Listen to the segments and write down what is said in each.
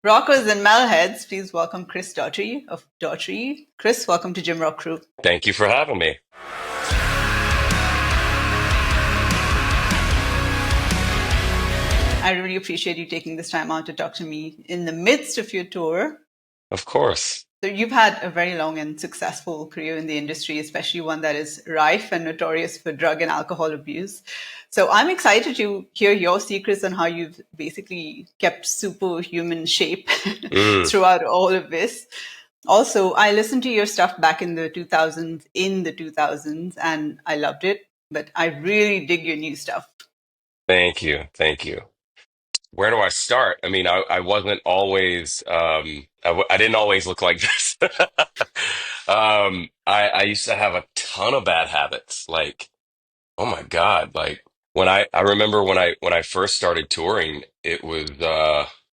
Rockers and Metalheads, please welcome Chris Daughtry of Daughtry. Chris, welcome to Gym Rock Crew. Thank you for having me. I really appreciate you taking this time out to talk to me in the midst of your tour. Of course. So you've had a very long and successful career in the industry, especially one that is rife and notorious for drug and alcohol abuse. So I'm excited to hear your secrets on how you've basically kept superhuman shape Mm, throughout all of this. Also, I listened to your stuff back in the 2000s, and I loved it, but I really dig your new stuff. thank you. Thank you. Where do I start? I mean, I wasn't always, I didn't always look like this. I used to have a ton of bad habits. Like, oh my God. Like I remember when I first started touring, it was,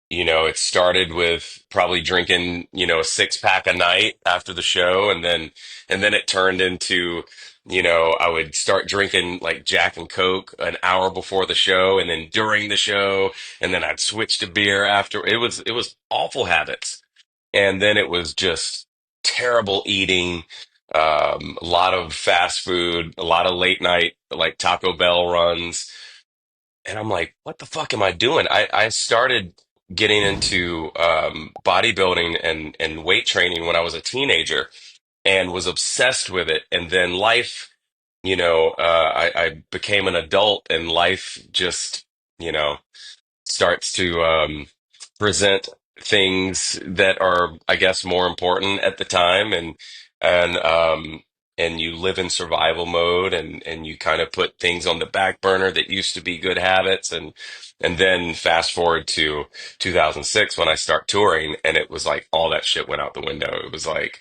it started with probably drinking, a six pack a night after the show. And then it turned into, I would start drinking like Jack and Coke an hour before the show and then during the show. And then I'd switch to beer after. It was awful habits. And then it was just terrible eating, a lot of fast food, a lot of late night, like Taco Bell runs. And I'm like, what the fuck am I doing? I started getting into bodybuilding and weight training when I was a teenager and was obsessed with it. And then life, I became an adult and life just, you know, starts to present things that are, I guess, more important at the time, and and you live in survival mode, and you kind of put things on the back burner that used to be good habits, and then fast forward to 2006 when I start touring, and it was like all that shit went out the window. It was like,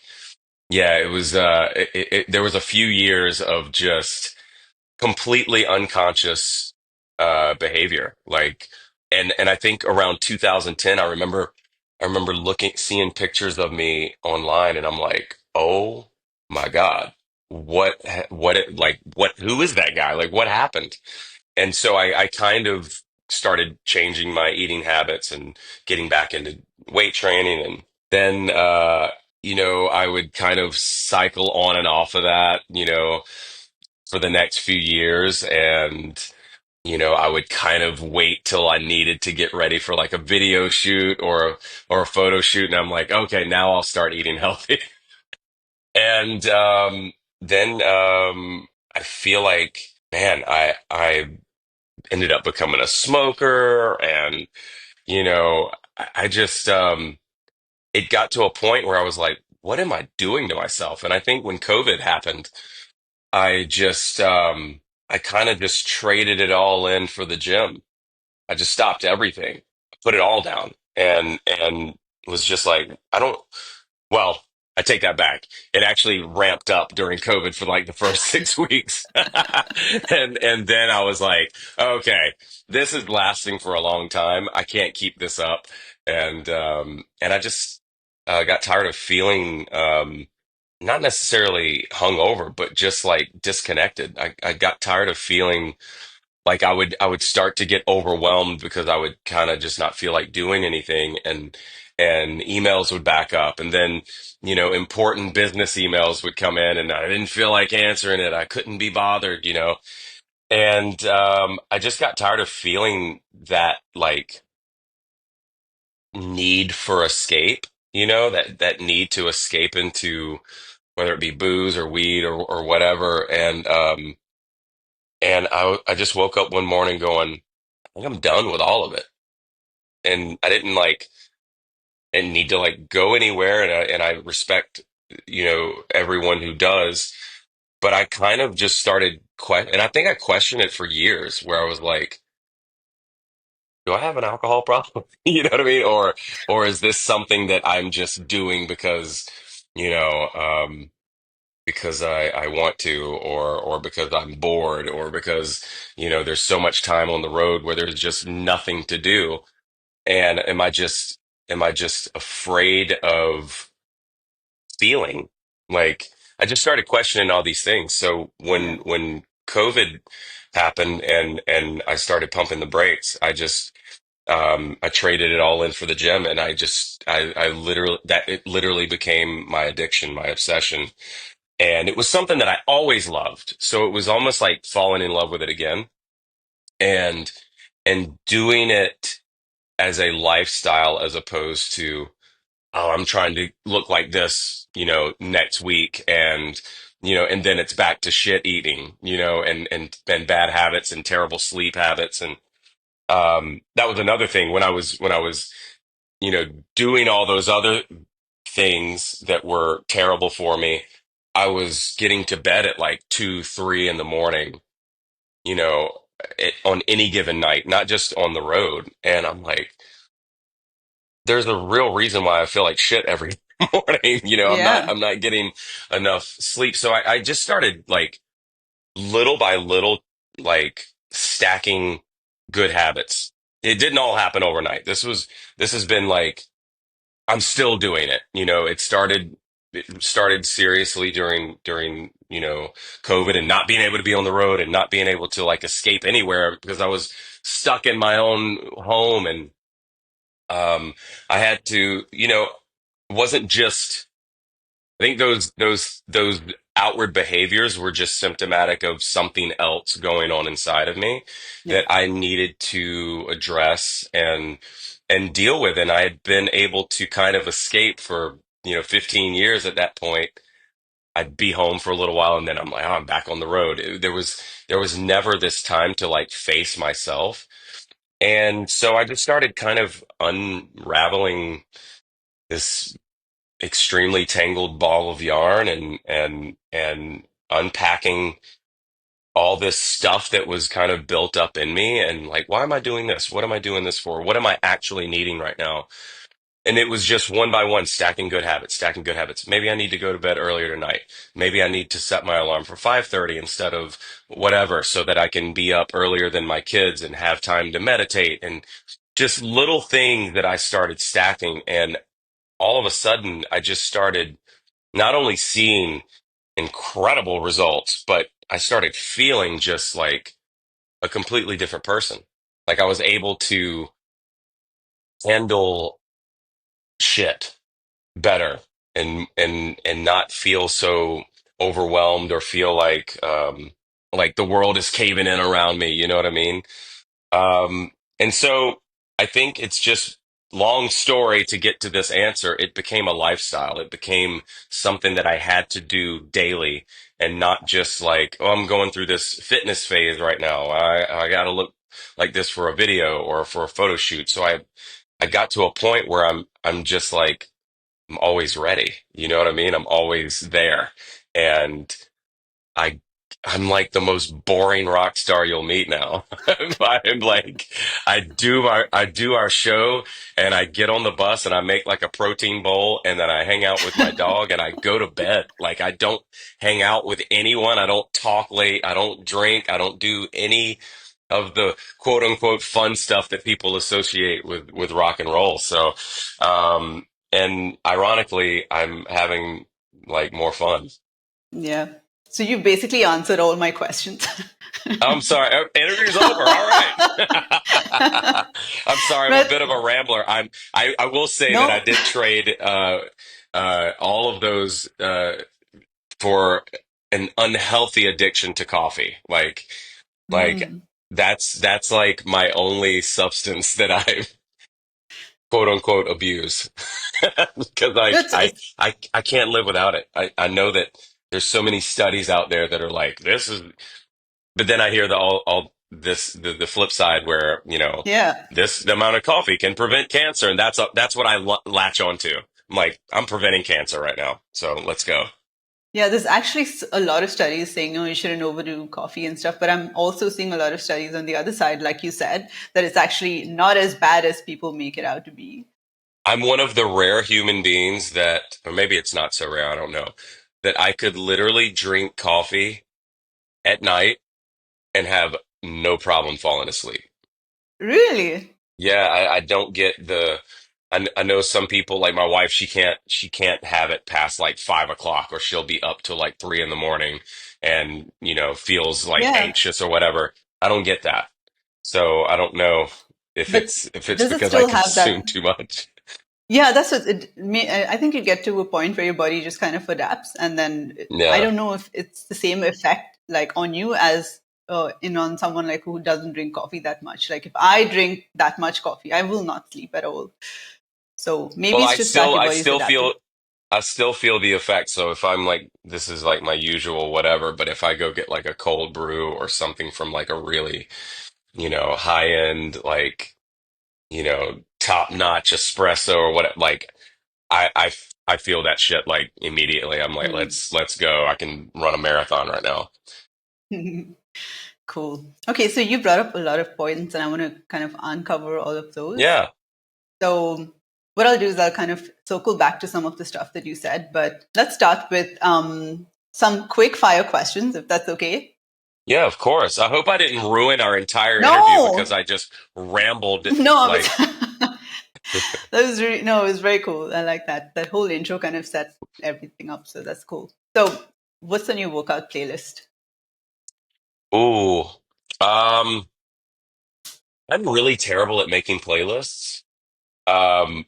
yeah, it was. There was a few years of just completely unconscious behavior, like, and I think around 2010 I remember looking seeing pictures of me online, and I'm like, oh my God, what, who is that guy, like what happened? And so I kind of started changing my eating habits and getting back into weight training, and then I would kind of cycle on and off of that, for the next few years. And, I would kind of wait till I needed to get ready for like a video shoot or a photo shoot. And I'm like, okay, now I'll start eating healthy. And then I feel like, man, I ended up becoming a smoker. And, I just, it got to a point where I was like, what am I doing to myself? And I think when COVID happened, I just I kind of just traded it all in for the gym. I just stopped everything, put it all down, and was just like, I don't, well, I take that back. It actually ramped up during COVID for like the first 6 weeks. And then I was like, okay, this is lasting for a long time. I can't keep this up. And I just got tired of feeling not necessarily hungover, but just like disconnected. I got tired of feeling like I would start to get overwhelmed because I would kind of just not feel like doing anything, and emails would back up, and then important business emails would come in and I didn't feel like answering it. I couldn't be bothered, and I just got tired of feeling that like need for escape, that need to escape into whether it be booze or weed or whatever. And I just woke up one morning going, I think I'm done with all of it. And I didn't like and need to like go anywhere. And I respect, everyone who does. But I kind of just started and I think I questioned it for years, where I was like, do I have an alcohol problem? You know what I mean? Or is this something that I'm just doing because, you know, um, because I want to, or because I'm bored, or because, there's so much time on the road where there's just nothing to do. And am I just afraid of feeling like, I just started questioning all these things. So Yeah. when COVID happened and I started pumping the brakes, I just I traded it all in for the gym, and I literally that it literally became my addiction, my obsession, and it was something that I always loved. So it was almost like falling in love with it again, and doing it as a lifestyle as opposed to, oh, I'm trying to look like this, next week, and and then it's back to shit eating, and bad habits and terrible sleep habits, and that was another thing when I was you know, doing all those other things that were terrible for me. I was getting to bed at like 2, 3 in the morning, you know, on any given night, not just on the road. And I'm like, there's a real reason why I feel like shit every morning. Yeah. I'm not getting enough sleep. So I just started like little by little, like stacking good habits. It didn't all happen overnight. This has been like, I'm still doing it. It started seriously during, COVID, and not being able to be on the road and not being able to like escape anywhere because I was stuck in my own home. And I had to, it wasn't just, I think those outward behaviors were just symptomatic of something else going on inside of me Yeah. that I needed to address and deal with. And I had been able to kind of escape for, 15 years at that point. I'd be home for a little while, and then I'm like, oh, I'm back on the road. There was never this time to like face myself. And so I just started kind of unraveling this extremely tangled ball of yarn, and unpacking all this stuff that was kind of built up in me, and like, why am I doing this? What am I doing this for? What am I actually needing right now? And it was just one by one, stacking good habits, stacking good habits. Maybe I need to go to bed earlier tonight. Maybe I need to set my alarm for 5:30 instead of whatever, so that I can be up earlier than my kids and have time to meditate, and just little things that I started stacking. And all of a sudden, I just started not only seeing incredible results, but I started feeling just like a completely different person. Like I was able to handle shit better, and not feel so overwhelmed or feel like the world is caving in around me. You know what I mean? And so I think it's just long story to get to this answer. It became a lifestyle. It became something that I had to do daily, and not just like, oh, I'm going through this fitness phase right now. I got to look like this for a video or for a photo shoot. So I got to a point where I'm just like, I'm always ready. You know what I mean? I'm always there. And I I'm like the most boring rock star you'll meet now. I'm like, I do our show, and I get on the bus and I make like a protein bowl, and then I hang out with my dog and I go to bed. Like I don't hang out with anyone. I don't talk late. I don't drink. I don't do any of the quote unquote fun stuff that people associate with rock and roll. So, and ironically, I'm having like more fun. Yeah. So you basically answered all my questions. I'm sorry. Interview's over. All right. I'm sorry. I'm a bit of But a rambler. I will say that I no. did trade all of those for an unhealthy addiction to coffee. Like Mm. that's like my only substance that I quote unquote abuse, because like It's, I can't live without it. I know that there's so many studies out there that are like, this is. But then I hear all this the flip side where, yeah. the amount of coffee can prevent cancer, and that's what I latch onto. I'm like, I'm preventing cancer right now, so let's go. Yeah, there's actually a lot of studies saying, you shouldn't overdo coffee and stuff. But I'm also seeing a lot of studies on the other side, like you said, that it's actually not as bad as people make it out to be. I'm one of the rare human beings that, or maybe it's not so rare, I don't know, that I could literally drink coffee at night and have no problem falling asleep. Really? Yeah, I don't get the. I know some people like my wife. She can't have it past like 5 o'clock, or she'll be up till like 3 in the morning, and feels like Yeah. anxious or whatever. I don't get that, so I don't know. But if it's does it because I still have consume that? too much. Yeah, that's what it. I think you get to a point where your body just kind of adapts, and then I Yeah. don't know if it's the same effect like on you as in on someone like who doesn't drink coffee that much. Like if I drink that much coffee, I will not sleep at all. So maybe Well, it's just that your body's adapting. I still feel the effect. So if I'm like, this is like my usual whatever, but if I go get like a cold brew or something from like a really, high end, like, top notch espresso or what, like I feel that shit like immediately. I'm like, Hmm. let's go. I can run a marathon right now. Cool. Okay, so you brought up a lot of points, and I want to kind of uncover all of those. Yeah. So, what I'll do is I'll kind of circle back to some of the stuff that you said, but let's start with some quick fire questions, if that's okay. Yeah, of course. I hope I didn't ruin our entire interview because No, I just rambled no, I was. like, That was really no, it was very cool. I like that. That whole intro kind of sets everything up, so that's cool. So, what's the new workout playlist? ooh. Um, I'm really terrible at making playlists. Um,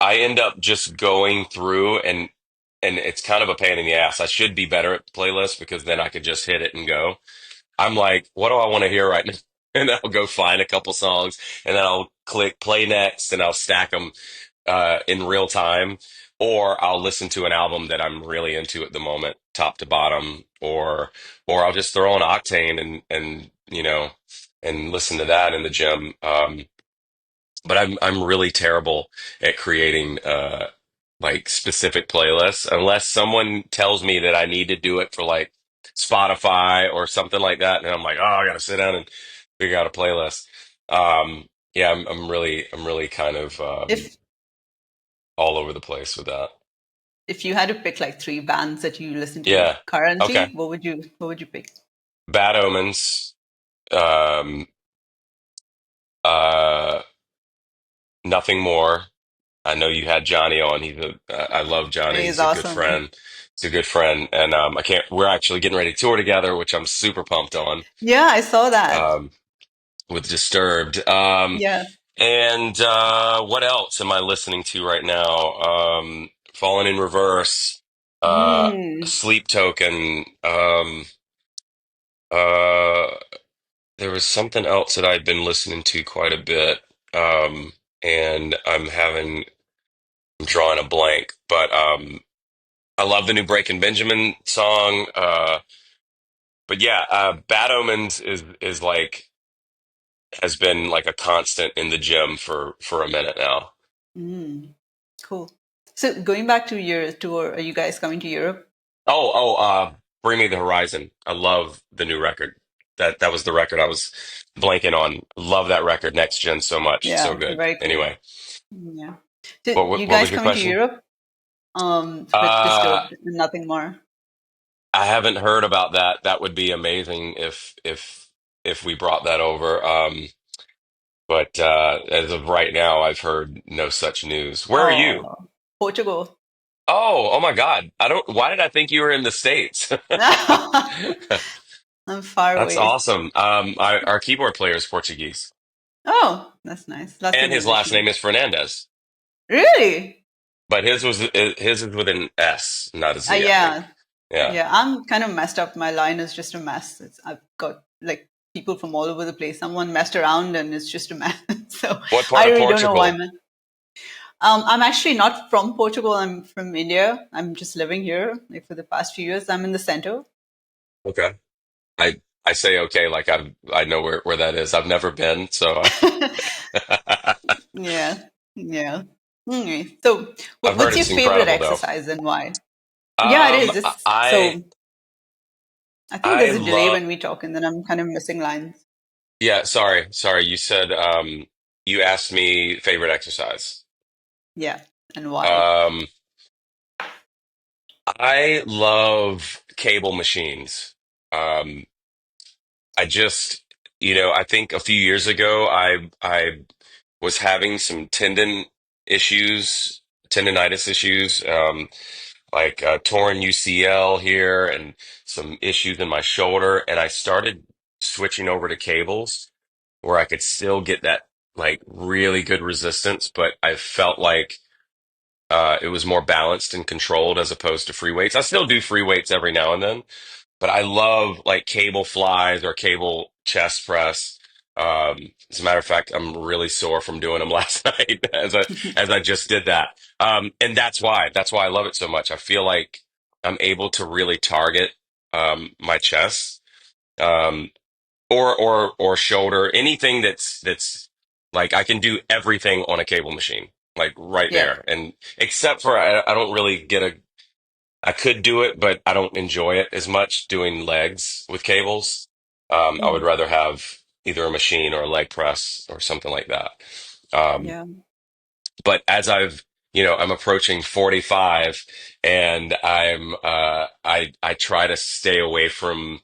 I end up just going through and it's kind of a pain in the ass. I should be better at playlists because then I could just hit it and go. I'm like, what do I want to hear right now? And I'll go find a couple songs and then I'll click play next and I'll stack them in real time. Or I'll listen to an album that I'm really into at the moment, top to bottom, or I'll just throw on Octane and and listen to that in the gym. But I'm really terrible at creating like specific playlists unless someone tells me that I need to do it for like Spotify or something like that, and I'm like, oh, I gotta sit down and figure out a playlist. Yeah, I'm really kind of If all over the place with that. if you had to pick like three bands that you listen to Yeah. currently, Okay. what would you pick? Bad Omens. Um. Uh. Nothing more. I know you had Johnny on. I love Johnny. He's He's a good awesome. friend. He's a good friend, and I can't. We're actually getting ready to tour together, which I'm super pumped on. Yeah, I saw that. Um, with Disturbed. Yeah. And what else am I listening to right now? Fallen in Reverse, uh, Mm. Sleep Token. Uh, there was something else that I'd been listening to quite a bit, and I'm drawing a blank, but I love the new Breaking Benjamin song. But yeah, Bad Omens is like has been like a constant in the gym for a minute now. Mm. Cool. So going back to your tour, are you guys coming to Europe? Bring Me the Horizon. I love the new record. That was the record I was blanking on. Love that record, Next Gen, so much. It's so Yeah, good. very cool. Anyway, Yeah. So you what guys was your coming to question? Europe with Uh, Disturbed and Nothing More? I haven't heard about that. That would be amazing if we brought that over. But as of right now, I've heard no such news. Where are you? Oh, Portugal. Oh my God. I don't, why did I think you were in the States? I'm far That's away. awesome. Our keyboard player is Portuguese, Oh, that's nice. Last and name his is last name Ishin. is Fernandez, Really? but his is with an S, not a Z, I think. Yeah. Yeah. Yeah, I'm kind of messed up. My line is just a mess. I've got like people from all over the place. Someone messed around and it's just a mess. So What part I of really don't know why, Portugal? man. I'm actually not from Portugal. I'm from India. I'm just living here. Like for the past few years, I'm in the center. Okay. I say okay, like I know where that is. I've never been, so Yeah, yeah. Anyway, so I've heard what's your it's favorite incredible though. exercise and why? Yeah, it is. It's I so. I think I there's a delay love when we talk, and then I'm kind of missing lines. yeah, sorry. You said you asked me favorite exercise. Yeah, and why? Um I love cable machines. Um I just, I think a few years ago, I was having some tendonitis issues, like torn UCL here and some issues in my shoulder, and I started switching over to cables where I could still get that like really good resistance, but I felt like it was more balanced and controlled as opposed to free weights. I still do free weights every now and then, but I love like cable flies or cable chest press. As a matter of fact, I'm really sore from doing them last night as I just did that. And that's why I love it so much. I feel like I'm able to really target my chest. Um, or shoulder, anything that's like I can do everything on a cable machine, like right Yeah. there. And except for I don't really get a I could do it, but I don't enjoy it as much doing legs with cables. I would Mhm. rather have either a machine or a leg press or something like that. Um, Yeah. but as I'm approaching 45 and I try to stay away from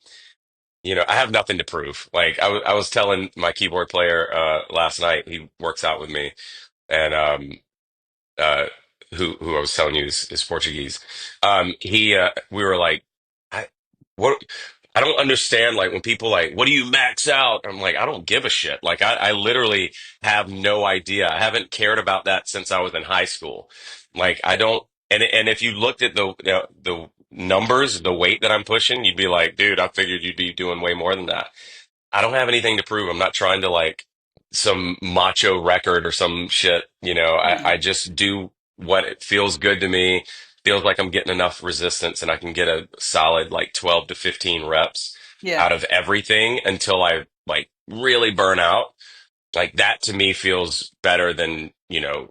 I have nothing to prove. Like I was telling my keyboard player last night, he works out with me, and uh, who I was telling you is Portuguese. He we were like, I what I don't understand. Like when people like, what do you max out? I'm like, I don't give a shit. Like I literally have no idea. I haven't cared about that since I was in high school. Like I don't. And if you looked at the numbers, the weight that I'm pushing, you'd be like, dude, I figured you'd be doing way more than that. I don't have anything to prove. I'm not trying to like some macho record or some shit. I Yeah. just do what it feels good to me. Feels like I'm getting enough resistance and I can get a solid like 12 to 15 reps Yeah. out of everything until I like really burn out. Like that to me feels better than,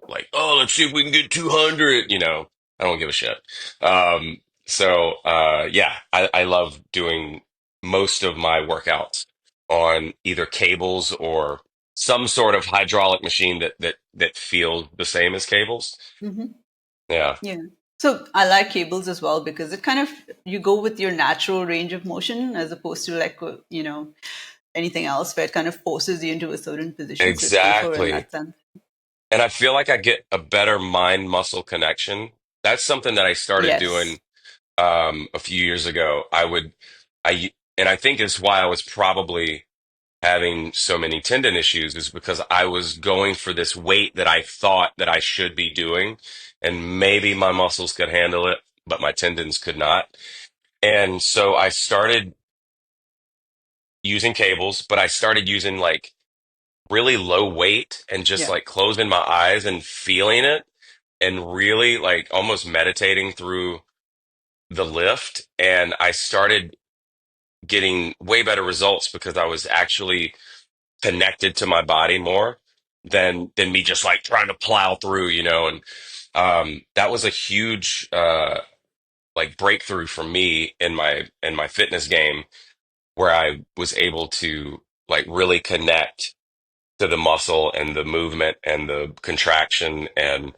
like, oh, let's see if we can get 200, I don't give a shit. Yeah, I love doing most of my workouts on either cables or some sort of hydraulic machine that feels the same as cables. Hmm. Yeah, Yeah. So I like cables as well because it kind of you go with your natural range of motion as opposed to like anything else where it kind of forces you into a certain position. So it's safer in exactly. that sense. And I feel like I get a better mind muscle connection. That's something that I started Yes. doing a few years ago. And I think it's why I was probably having so many tendon issues is because I was going for this weight that I thought that I should be doing, and maybe my muscles could handle it, but my tendons could not. And so I started using cables, but I started using like really low weight and just Yeah. like closing my eyes and feeling it and really like almost meditating through the lift. And I started getting way better results because I was actually connected to my body more than me just like trying to plow through, and that was a huge like breakthrough for me in my fitness game where I was able to like really connect to the muscle and the movement and the contraction and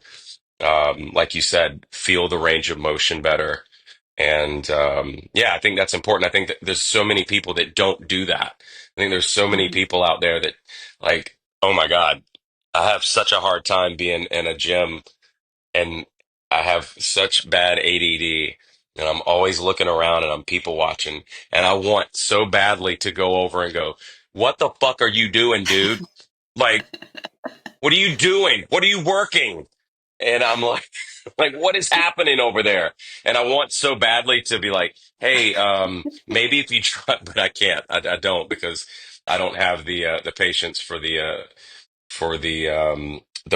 like you said, feel the range of motion better. And yeah, I think that's important. I think that there's so many people that don't do that. I think there's so many Hmm. people out there that like, oh my God, I have such a hard time being in a gym and I have such bad ADD and I'm always looking around and I'm people watching and I want so badly to go over and go, what the fuck are you doing, dude? Like, what are you doing? What are you working? And I'm like, like, what is happening over there? And I want so badly to be like, hey, maybe if you try, but I can't. I don't because I don't have the patience for the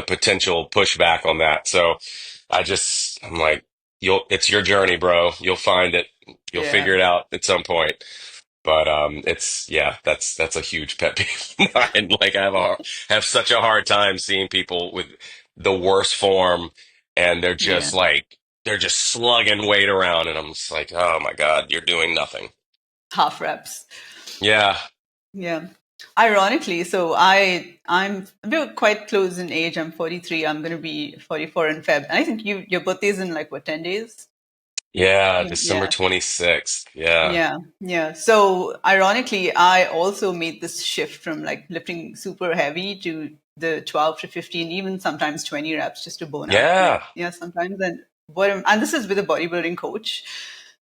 potential pushback on that. So I'm like, it's your journey, bro. You'll find it. You'll Yeah. figure it out at some point. But yeah, that's a huge pet peeve of mine. Like have such a hard time seeing people with the worst form, and Yeah. they're just slugging weight around, and I'm just like, oh my God, you're doing nothing. Half reps. Yeah, Yeah. Ironically, so we're quite close in age. I'm 43. I'm going to be 44 in Feb. And I think your birthday's in like what 10 days? yeah, Yeah. December Yeah. 26th. Yeah, Yeah, yeah. So ironically, I also made this shift from like lifting super heavy to the 12 to 15, even sometimes 20 reps just to burn out. Like, yeah, yeah, sometimes. And this is with a bodybuilding coach.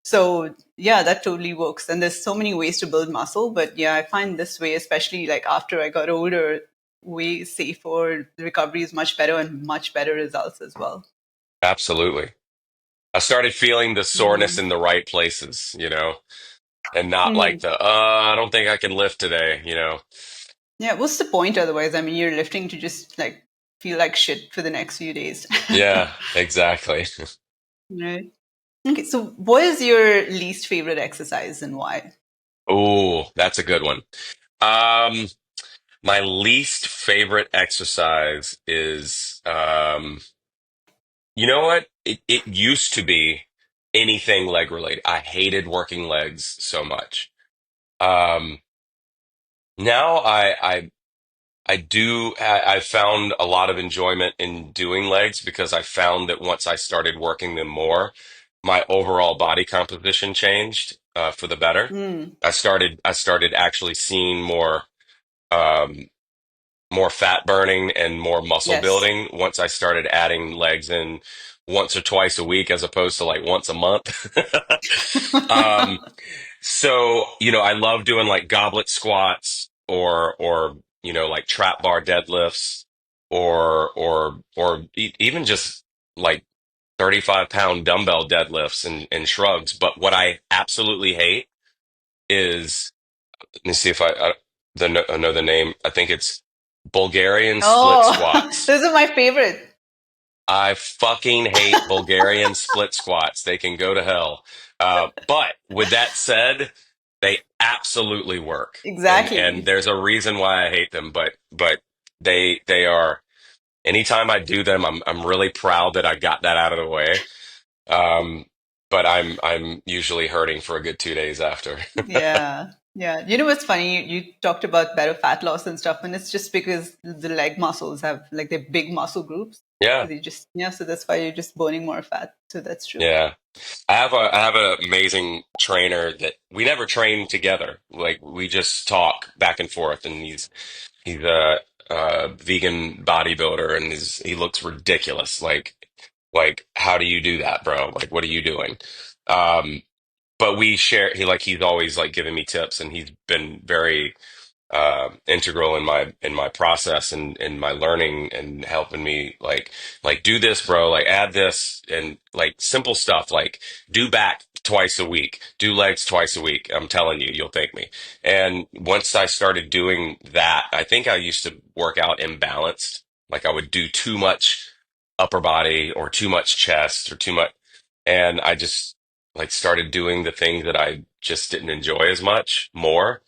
So yeah, that totally works. And there's so many ways to build muscle. But yeah, I find this way, especially like after I got older, way safer. The recovery is much better and much better results as well. Absolutely. I started feeling the soreness Mm. in the right places, and not like Mm. the, I don't think I can lift today. Yeah, what's the point otherwise? I mean, you're lifting to just like feel like shit for the next few days. Yeah, exactly. Right. Okay, so what is your least favorite exercise and why? Oh, that's a good one. Um, my least favorite exercise is, you know what? It used to be anything leg related. I hated working legs so much. Um, now I've found a lot of enjoyment in doing legs because I found that once I started working them more, my overall body composition changed for the better. Mm, I started actually seeing um, more fat burning and more muscle yes. building once I started adding legs in once or twice a week as opposed to like once a month. um, so, I love doing like goblet squats or like trap bar deadlifts or even just like 35-pound dumbbell deadlifts and shrugs. But what I absolutely hate is, let me see if I know the name. I think it's Bulgarian split Oh, squats. those are my favorite. I fucking hate Bulgarian split squats. They can go to hell. But with that said, they absolutely work, and Exactly. there's a reason why I hate them. But they are. Anytime I do them, I'm really proud that I got that out of the way. Um, but I'm usually hurting for a good 2 days after. Yeah. Yeah. You know what's funny? You talked about better fat loss and stuff, and it's just because the leg muscles have like they're big muscle groups. So Yeah, they just, yeah, so that's why you're just burning more fat. So that's true. yeah. I have an amazing trainer that we never train together. Like we just talk back and forth, and he's a vegan bodybuilder, and he looks ridiculous. Like how do you do that, bro? Like what are you doing? Um, but we share. He's always like giving me tips, and he's been very integral in my process and in my learning and helping me like do this, bro, like add this and like simple stuff like do back twice a week, do legs twice a week. I'm telling you, you'll thank me. And once I started doing that, I think I used to work out imbalanced. Like I would do too much upper body or too much chest or too much, and I just like started doing the things that I just didn't enjoy as much more,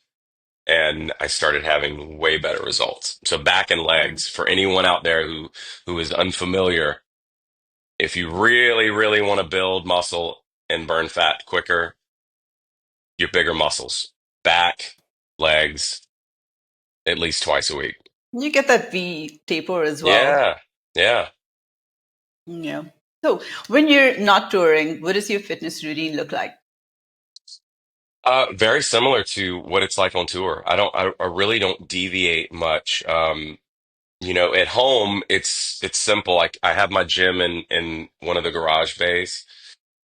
and I started having way better results. So back and Mm. legs, for anyone out there who is unfamiliar, if you really, really want to build muscle and burn fat quicker, your bigger muscles, back, legs, at least twice a week. You get that V taper as well. Yeah, yeah. Yeah. So when you're not touring, what does your fitness routine look like? Very similar to what it's like on tour. I really don't deviate much. At home, it's simple. Like I have my gym in one of the garage bays.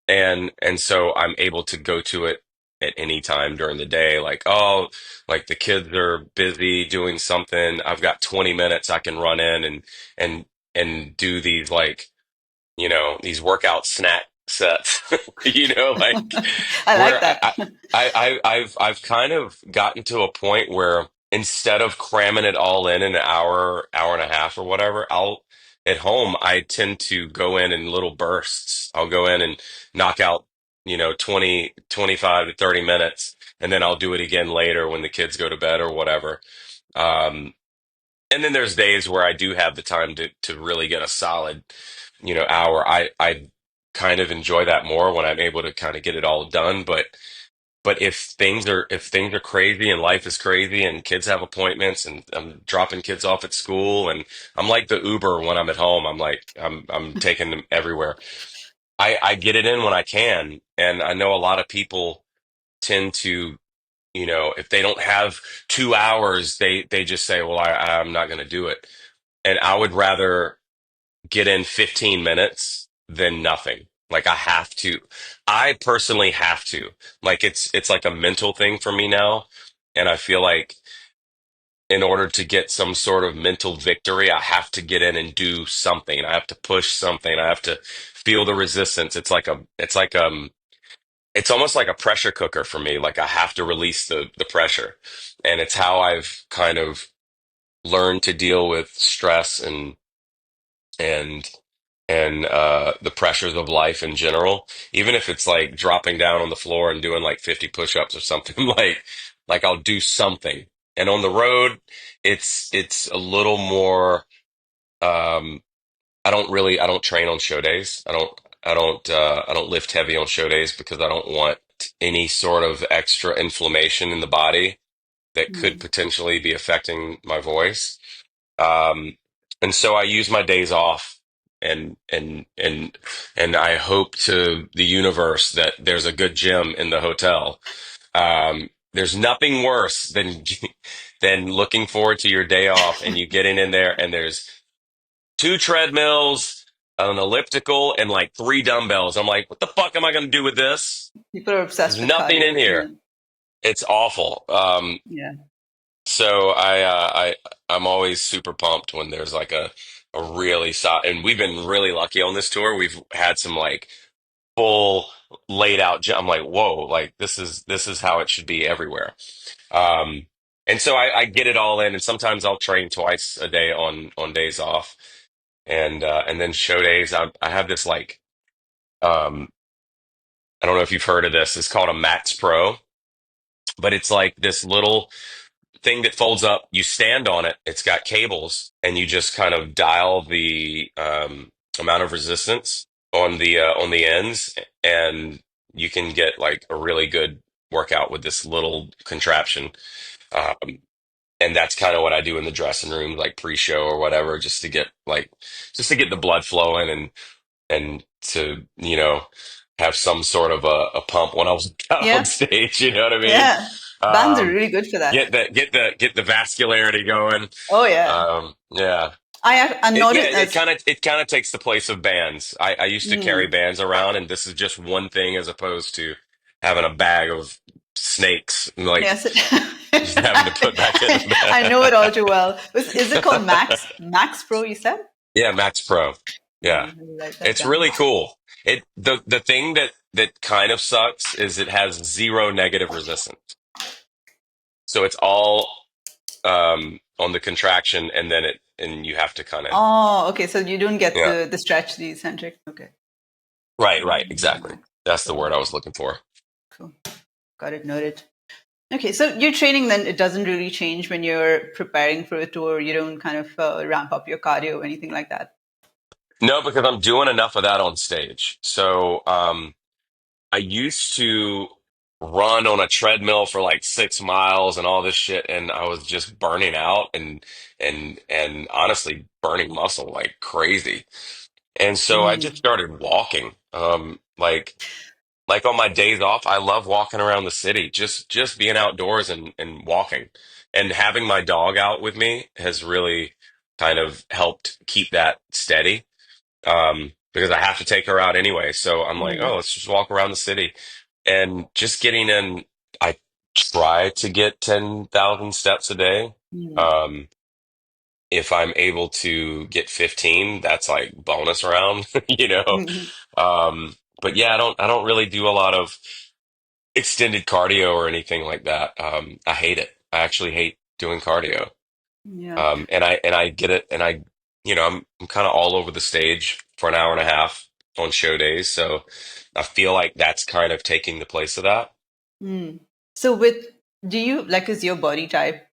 And so I'm able to go to it at any time during the day. Like, oh, like the kids are busy doing something. I've got 20 minutes I can run in and and do these like, these workout snack sets, like I like where that. I've kind of gotten to a point where instead of cramming it all in an hour, hour and a half or whatever, at home I tend to go in little bursts. I'll go in and knock out, 20, 25 to 30 minutes, and then I'll do it again later when the kids go to bed or whatever. Um, and then there's days where I do have the time to really get a solid, hour. I kind of enjoy that more when I'm able to kind of get it all done. But if things are crazy and life is crazy and kids have appointments and I'm dropping kids off at school and I'm like the Uber when I'm at home. I'm taking them everywhere. I get it in when I can, and I know a lot of people tend to, if they don't have 2 hours, they just say, well, I'm not going to do it. And I would rather get in 15 minutes than nothing. Like I have to. I personally have to. Like it's like a mental thing for me now. And I feel like in order to get some sort of mental victory, I have to get in and do something. I have to push something. I have to feel the resistance. It's almost like a pressure cooker for me. Like I have to release the pressure. And it's how I've kind of learned to deal with stress and the pressures of life in general. Even if it's like dropping down on the floor and doing like 50 push-ups or something, like I'll do something. And on the road, it's a little more um I don't train on show days. I don't lift heavy on show days because I don't want any sort of extra inflammation in the body that could Mm. potentially be affecting my voice. Um, and so I use my days off and and I hope to the universe that there's a good gym in the hotel. There's nothing worse than than looking forward to your day off and you getting in there and there's two treadmills, an elliptical, and like three dumbbells. I'm like, what the fuck am I going to do with this? People are There's obsessed with nothing in cardio. here. Yeah. It's awful. Yeah. So I'm always super pumped when there's like a really solid, and we've been really lucky on this tour. We've had some like full laid out I'm like, whoa, like this is how it should be everywhere. Um, and so I get it all in, and sometimes I'll train twice a day on days off, and then show days. I have this like um, I don't know if you've heard of this. It's called a Max Pro, but it's like this little thing that folds up. You stand on it. It's got cables, and you just kind of dial the amount of resistance on the ends, and you can get like a really good workout with this little contraption. Um, and that's kind of what I do in the dressing room, like pre-show or whatever, just to get the blood flowing and to have some sort of a pump when I was out on Yeah. stage. You know what I mean? Yeah. Bands are Um, really good for that. get the vascularity going. Oh yeah. Yeah. I noticed It as kind of takes the place of bands. I used to carry mm, bands around, and this is just one thing as opposed to having a bag of snakes, like yes. just having to put back in the I know it bag. all too well. Is it called Max Pro? You said. Yeah, Max Pro. Yeah. Let me write that It's down. really cool. The thing that kind of sucks is it has zero negative resistance. So it's all on the contraction and you have to kind of Oh, okay. So you don't get yeah. the stretch, the eccentric. Okay. Right, exactly. Max That's the Pro. word I was looking for. Cool. Got it noted. Okay, so your training then it doesn't really change when you're preparing for a tour. You don't kind of ramp up your cardio or anything like that. No, because I'm doing enough of that on stage. So I used to run on a treadmill for like 6 miles and all this shit, and I was just burning out and honestly burning muscle like crazy. And so I just Mm, started walking. Like on my days off, I love walking around the city, just being outdoors and walking. And having my dog out with me has really kind of helped keep that steady. Because I have to take her out anyway. So I'm like, mm, oh, let's just walk around the city. And just getting in, I try to get 10,000 steps a day. mm, Um, if I'm able to get 15, that's like bonus round, you know. mm, But yeah, I don't really do a lot of extended cardio or anything like that. I hate it. I actually hate doing cardio. yeah. And I get it, and I'm kind of all over the stage for an hour and a half on show days, so I feel like that's kind of taking the place of that. Mm. So with do you like is your body type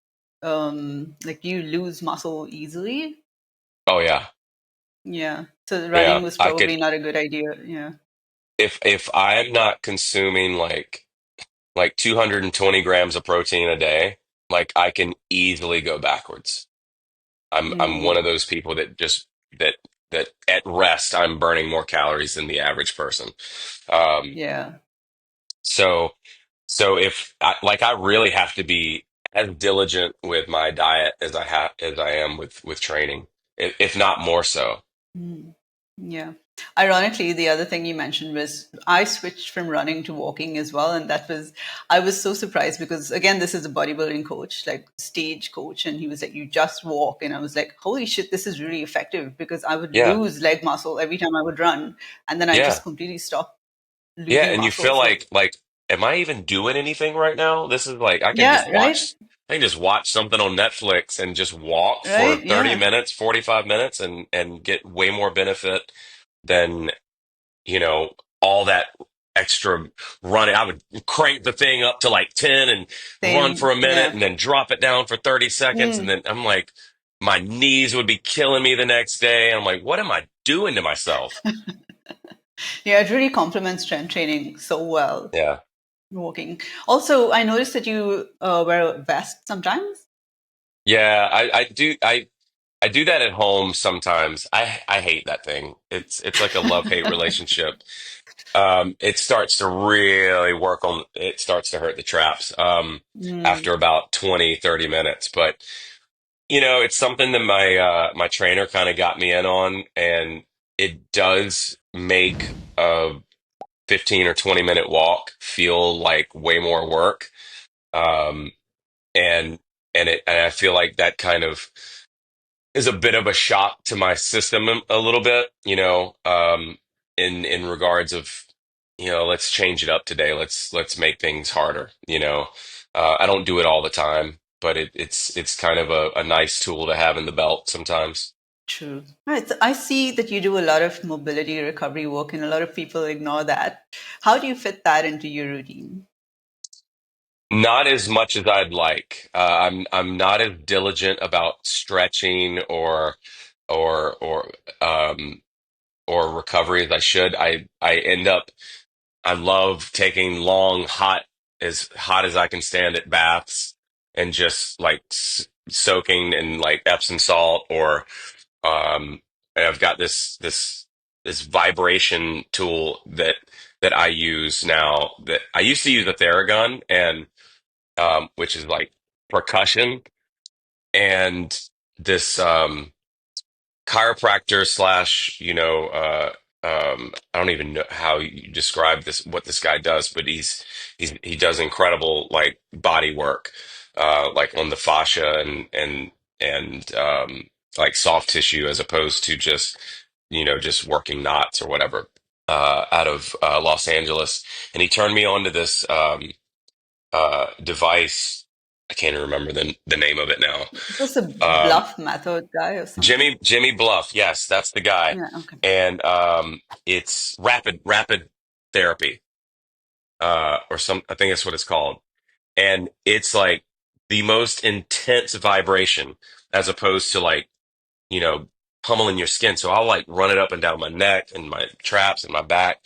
like you lose muscle easily? Oh yeah, Yeah. So yeah. running was I could probably not a good idea. Yeah. if I'm not consuming like 220 grams of protein a day, like I can easily go backwards. I'm one of Mm, those people that just that that at rest I'm burning more calories than the average person. Um, yeah. so. So if I, like I really have to be as diligent with my diet as I am with training, if not more so. Mm, yeah. Ironically, the other thing you mentioned was I switched from running to walking as well. And that was, I was so surprised because, again, this is a bodybuilding coach, like stage coach. And he was like, you just walk. And I was like, holy shit, this is really effective because I would Yeah. lose leg muscle every time I would run. And then I Yeah. just completely stopped Yeah. losing And you muscle. feel So, like, am I even doing anything right now? This is like, yeah, right, I can just watch something on Netflix and just walk for right, 30 yeah, minutes, 45 minutes and get way more benefit than, you know, all that extra running. I would crank the thing up to like 10 and run for same, a minute yeah. and then drop it down for 30 seconds. And Mm, then I'm like, my knees would be killing me the next day. I'm like, what am I doing to myself? yeah, it really complements strength training so well, Yeah. walking. Also, I noticed that you wear a vest sometimes. Yeah. I do that at home sometimes. I hate that thing. It's like a love-hate relationship. It starts to really work on, it starts to hurt the traps Mm, after about 20, 30 minutes. But it's something that my trainer kind of got me in on, and it does make a 15 or 20-minute walk feel like way more work. Um, and and I feel like that kind of is a bit of a shock to my system a little bit, in regards of, let's change it up today. Let's make things harder. I don't do it all the time, but it's kind of a nice tool to have in the belt sometimes. true. Right. So I see that you do a lot of mobility recovery work, and a lot of people ignore that. How do you fit that into your routine? Not as much as I'd like. I'm not as diligent about stretching or um or recovery as I should. I end up I love taking long, hot as I can stand it baths and just like soaking in like Epsom salt and I've got this vibration tool that I use now that I used to use a Theragun and which is like percussion and this chiropractor slash, I don't even know how you describe this, what this guy does, but he does incredible like body work, like on the fascia and like soft tissue as opposed to just working knots or whatever, out of Los Angeles. And he turned me on to this, device. I can't even remember the name of it now. Is this a Um, bluff method guy or something? Jimmy Bluff. Yes, that's the guy. Yeah, okay. And it's rapid therapy, or some. I think that's what it's called. And it's like the most intense vibration, as opposed to like pummeling your skin. So I'll like run it up and down my neck and my traps and my back,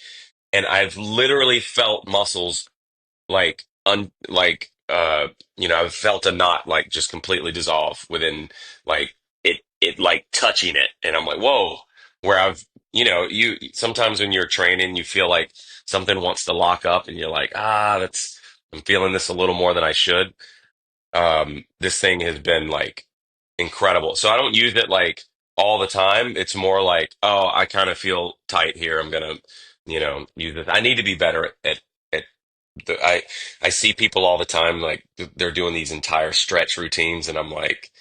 and I've literally felt muscles I've felt a knot like just completely dissolve within like it like touching it, and I'm like, whoa. Where you sometimes when you're training you feel like something wants to lock up and you're like, that's I'm feeling this a little more than I should. This thing has been like incredible. So I don't use it like all the time. It's more like, oh, I kind of feel tight here. I'm gonna, use this. I need to be better at I see people all the time like they're doing these entire stretch routines, and I'm like,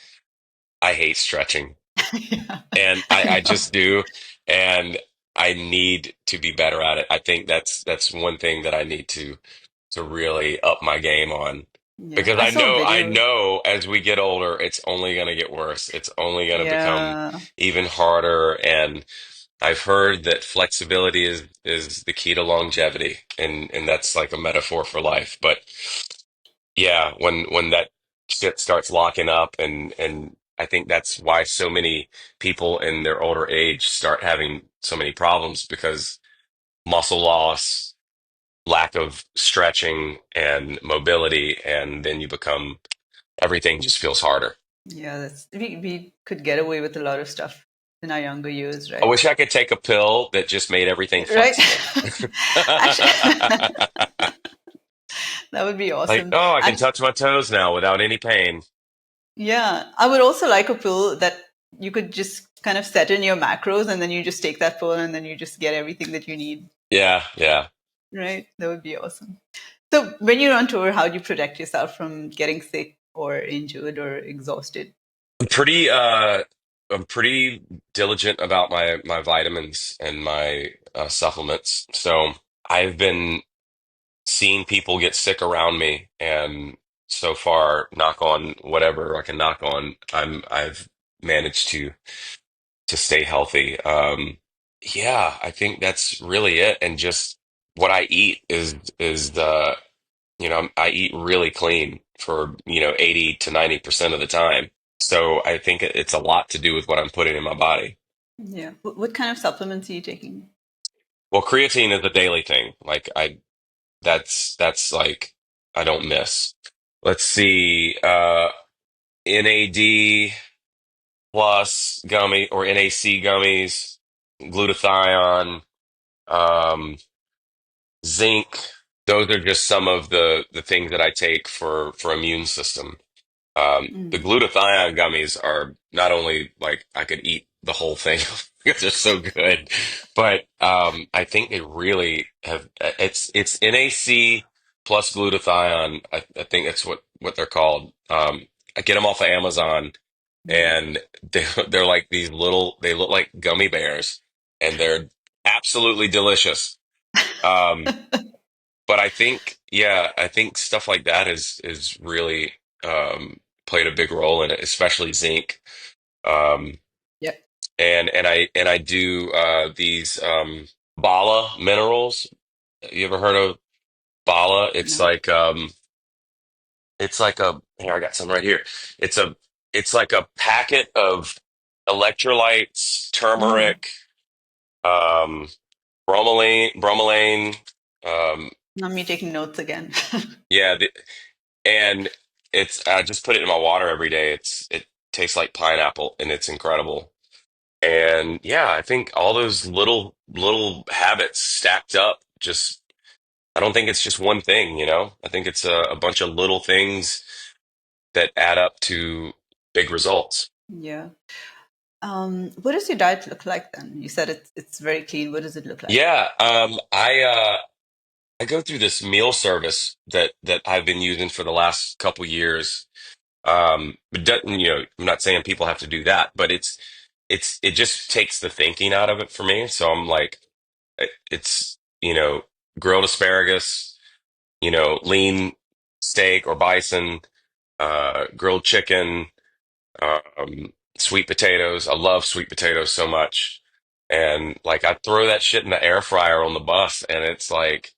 I hate stretching, Yeah, and I I know. just do, and I need to be better at it. I think that's one thing that I need to really up my game on. Yeah, Because I saw a I video. know as we get older, it's only going to get worse. It's only going to become Yeah, even harder. And I've heard that flexibility is the key to longevity, and that's like a metaphor for life. But yeah, when that shit starts locking up, and I think that's why so many people in their older age start having so many problems because muscle loss, lack of stretching and mobility, and then you become everything just feels harder. yeah. We could get away with a lot of stuff in our younger years, I right? wish I could take a pill that just made everything Right. flexible. Actually, that would be Like, awesome. oh, I can And touch my toes now without any pain. yeah, I would also like a pill that you could just kind of set in your macros and then you just take that pill and then you just get everything that you need. Yeah, yeah. Right? That would be awesome. So when you're on tour, how do you protect yourself from getting sick or injured or exhausted? I'm I'm pretty diligent about my vitamins and my supplements. So I've been seeing people get sick around me, and so far, knock on whatever I can knock on, I've managed to stay healthy. Yeah, I think that's really it. And just what I eat is the I eat really clean for 80 to 90% of the time. So I think it's a lot to do with what I'm putting in my body. Yeah. What kind of supplements are you taking? Well, creatine is a daily thing. Like that's like I don't miss. Let's see, NAD plus gummy or NAC gummies, glutathione, um, zinc. Those are just some of the things that I take for immune system. The Mm, glutathione gummies are not only like I could eat the whole thing because they're so good, but I think they really have. It's NAC plus glutathione. I think that's what they're called. I get them off of Amazon, mm. and they're like these little. They look like gummy bears, and they're absolutely delicious. Um, but I think, yeah, I think stuff like that is really played a big role in it, especially zinc. Um, Yeah. and I do these Bala minerals. You ever heard of Bala? No. It's like a here I got some right here. It's a it's like a packet of electrolytes, Mm. turmeric, um, bromelain. Um, Now me taking notes again. yeah, and it's I just put it in my water every day. It tastes like pineapple and it's incredible. And yeah, I think all those little habits stacked up just I don't think it's just one thing, you know? I think it's a bunch of little things that add up to big results. Yeah. What does your diet look like then? You said it's very clean. What does it look like? Yeah, I go through this meal service that I've been using for the last couple years. But I'm not saying people have to do that, but it just takes the thinking out of it for me. So I'm like, it's grilled asparagus, lean steak or bison, grilled chicken, sweet potatoes. I love sweet potatoes so much, and like I throw that shit in the air fryer on the bus, and it's like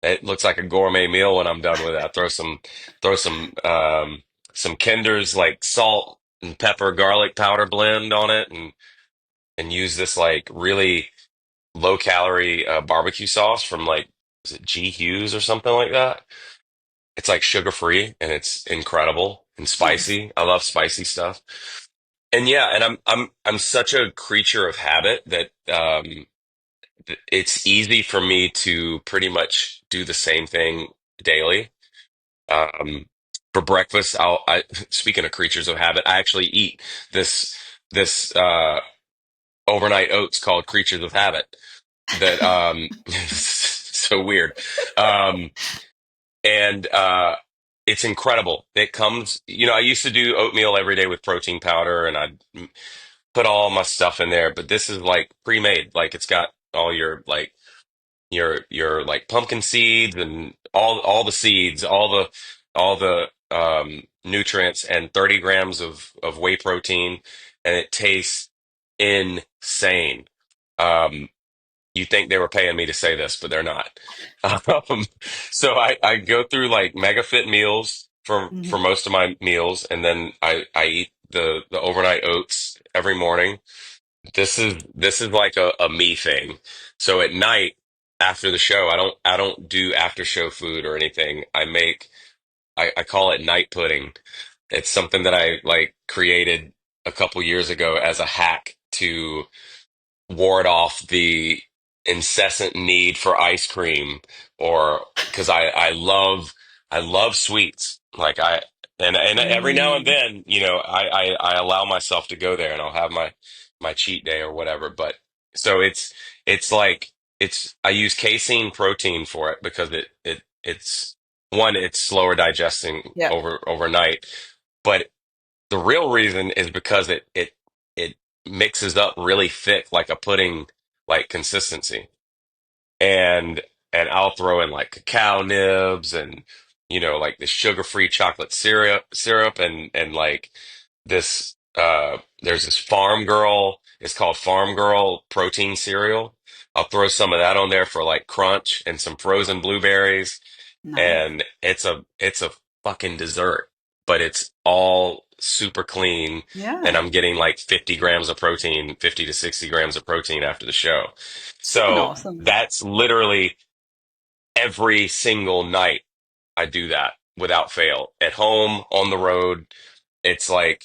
it looks like a gourmet meal when I'm done with it. I throw some Kinder's like salt and pepper garlic powder blend on it, and use this like really low calorie barbecue sauce from like is it G Hughes or something like that. It's like sugar free and it's incredible and Nice. spicy. I love spicy stuff. And yeah, and I'm such a creature of habit that it's easy for me to pretty much do the same thing daily. Um, for breakfast, speaking of creatures of habit, I actually eat this this overnight oats called Creatures of Habit that so weird. Um, and it's incredible. It comes, I used to do oatmeal every day with protein powder and I'd put all my stuff in there, but this is like pre-made. Like it's got all your like pumpkin seeds and all the seeds, all the nutrients and 30 grams of whey protein, and it tastes insane. Um, you think they were paying me to say this, but they're not. Um, so I go through like mega fit meals for Hmm. most of my meals, and then I eat the overnight oats every morning. This is like a me thing. So at night after the show, I don't do after show food or anything. I call it night pudding. It's something that I like created a couple years ago as a hack to ward off the incessant need for ice cream or because I love sweets. Like and every now and Mm. then, I allow myself to go there and I'll have my cheat day or whatever. But so it's like I use casein protein for it because it's one, it's slower digesting Yeah. overnight, but the real reason is because it mixes up really thick like a pudding like consistency. And I'll throw in like cacao nibs and like the sugar-free chocolate syrup and like this there's this Farm Girl, it's called Farm Girl protein cereal. I'll throw some of that on there for like crunch and some frozen blueberries, Nice. and it's a fucking dessert, but it's all super clean, and Yeah. I'm getting like 50 grams of protein, 50 to 60 grams of protein after the show. Sounds So awesome. that's literally every single night I do that without fail. At home, on the road, it's like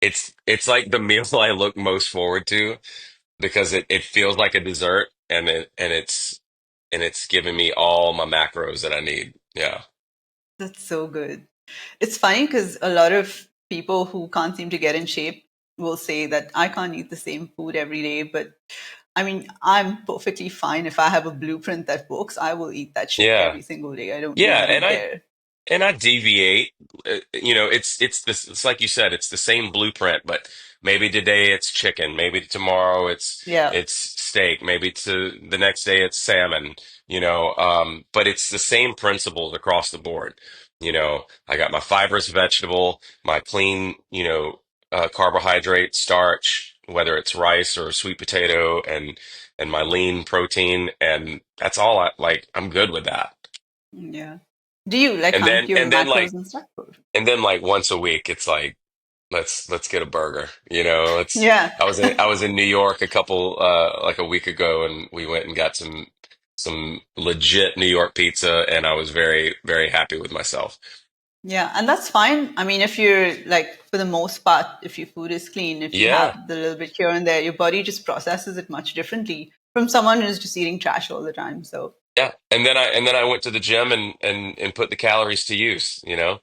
it's like the meal I look most forward to because it feels like a dessert, and it's giving me all my macros that I need. Yeah. That's so good. It's funny because a lot of people who can't seem to get in shape will say that I can't eat the same food every day. But I mean, I'm perfectly fine if I have a blueprint that works. I will eat that shit Yeah. every single day. I don't, Yeah, I don't care. and I deviate. It's like you said, it's the same blueprint, but maybe today it's chicken, maybe tomorrow Yeah. it's steak, maybe to the next day it's salmon. But it's the same principles across the board. I got my fibrous vegetable, my clean, carbohydrate, starch, whether it's rice or sweet potato, and my lean protein, and that's all I like. I'm good with that. Yeah. Do you like And count then your and then macros like and stuff? and then like once a week it's like let's get a burger. It's Yeah. I was in New York a couple like a week ago, and we went and got some legit New York pizza, and I was very very happy with myself. Yeah, and that's fine. I mean, if you're like, for the most part, if your food is clean, if you Yeah. have the little bit here and there, your body just processes it much differently from someone who's just eating trash all the time. So, Yeah. And then I went to the gym and put the calories to use. yeah.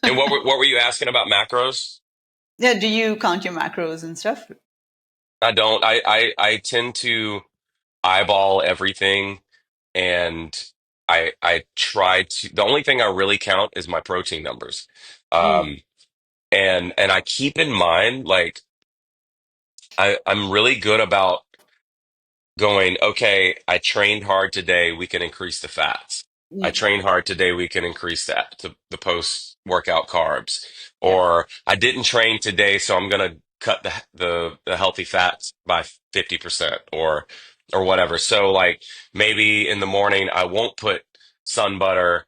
And what were you asking about macros? Yeah, do you count your macros and stuff? I don't. I tend to eyeball everything, and I try to. The only thing I really count is my protein numbers, Mm, um, and I keep in mind like I'm really good about going. Okay, I trained hard today. We can increase the fats. I mm, trained hard today. We can increase the post workout carbs. yeah. Or I didn't train today, so I'm gonna cut the healthy fats by 50% or whatever. So like maybe in the morning I won't put sun butter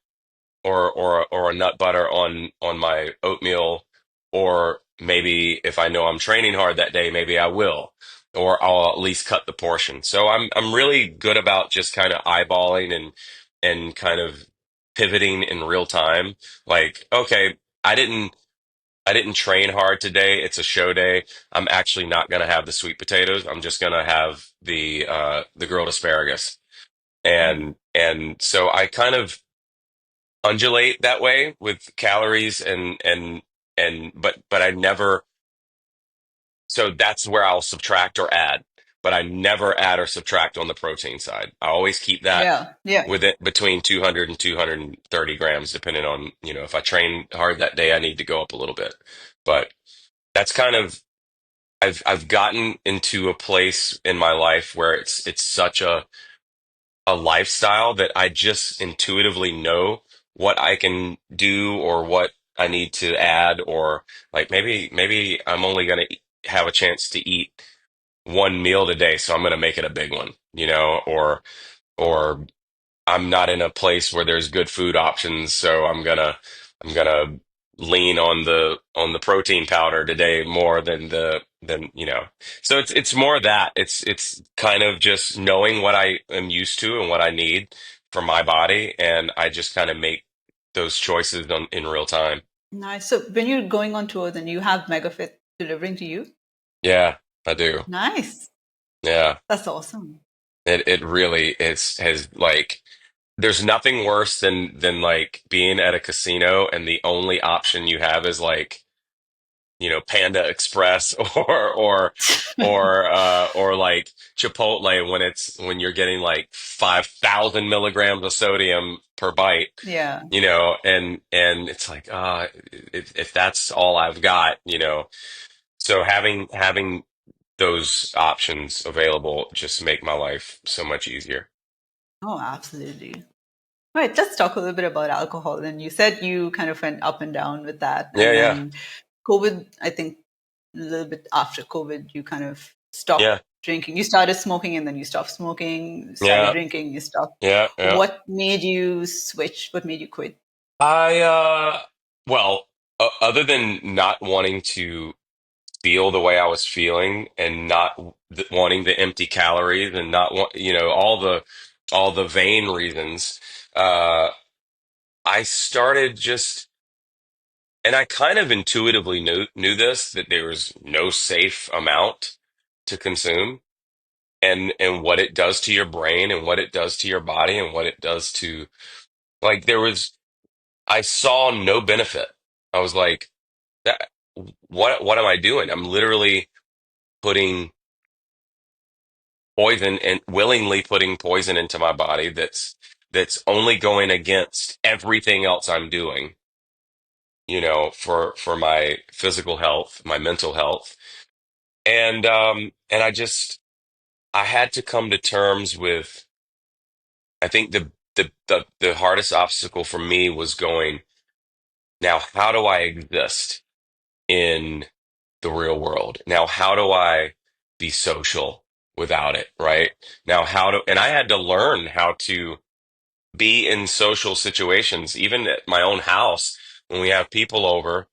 or a nut butter on my oatmeal, or maybe if I know I'm training hard that day, maybe I will, or I'll at least cut the portion. So I'm really good about just kind of eyeballing and kind of pivoting in real time. Like, okay, I didn't I didn't train hard today. It's a show day. I'm actually not going to have the sweet potatoes. I'm just going to have the grilled asparagus. Mm, And so I kind of undulate that way with calories and but I never, so that's where I'll subtract or add, but I never add or subtract on the protein side. I always keep that yeah, yeah. with it between 200 and 230 grams, depending on, if I train hard that day, I need to go up a little bit. But that's kind of, I've gotten into a place in my life where it's such a lifestyle that I just intuitively know what I can do or what I need to add, or like maybe I'm only going to have a chance to eat one meal today, so I'm going to make it a big one, or I'm not in a place where there's good food options, so I'm gonna lean on the protein powder today more than. So it's more that it's kind of just knowing what I am used to and what I need for my body, and I just kind of make those choices in real time. Nice. So, when you're going on tour, then you have MegaFit delivering to you? Yeah, I do. Nice. Yeah, That's awesome. it really has like. There's nothing worse than like being at a casino and the only option you have is like Panda Express or like Chipotle when you're getting like 5,000 milligrams of sodium per bite, Yeah. and it's like, if that's all I've got, so having those options available just make my life so much easier. Oh, absolutely. All right, let's talk a little bit about alcohol. And you said you kind of went up and down with that. Yeah, And yeah, then COVID, I think a little bit after COVID, you kind of stopped yeah, drinking. You started smoking and then you stopped smoking, started yeah, drinking, you stopped. yeah, yeah. What made you switch? What made you quit? I well, other than not wanting to feel the way I was feeling and not wanting the empty calories and not want, all the vain reasons, uh, I started just, and I kind of intuitively knew this, that there was no safe amount to consume, and what it does to your brain and what it does to your body and what it does to, like, I saw no benefit. I was like, that, what am I doing? I'm literally putting poison and willingly putting poison into my body that's only going against everything else I'm doing, for my physical health, my mental health. And I had to come to terms with, I think the hardest obstacle for me was going, now how do I exist in the real world? Now how do I be social without it, right? Now and I had to learn how to be in social situations, even at my own house, when we have people over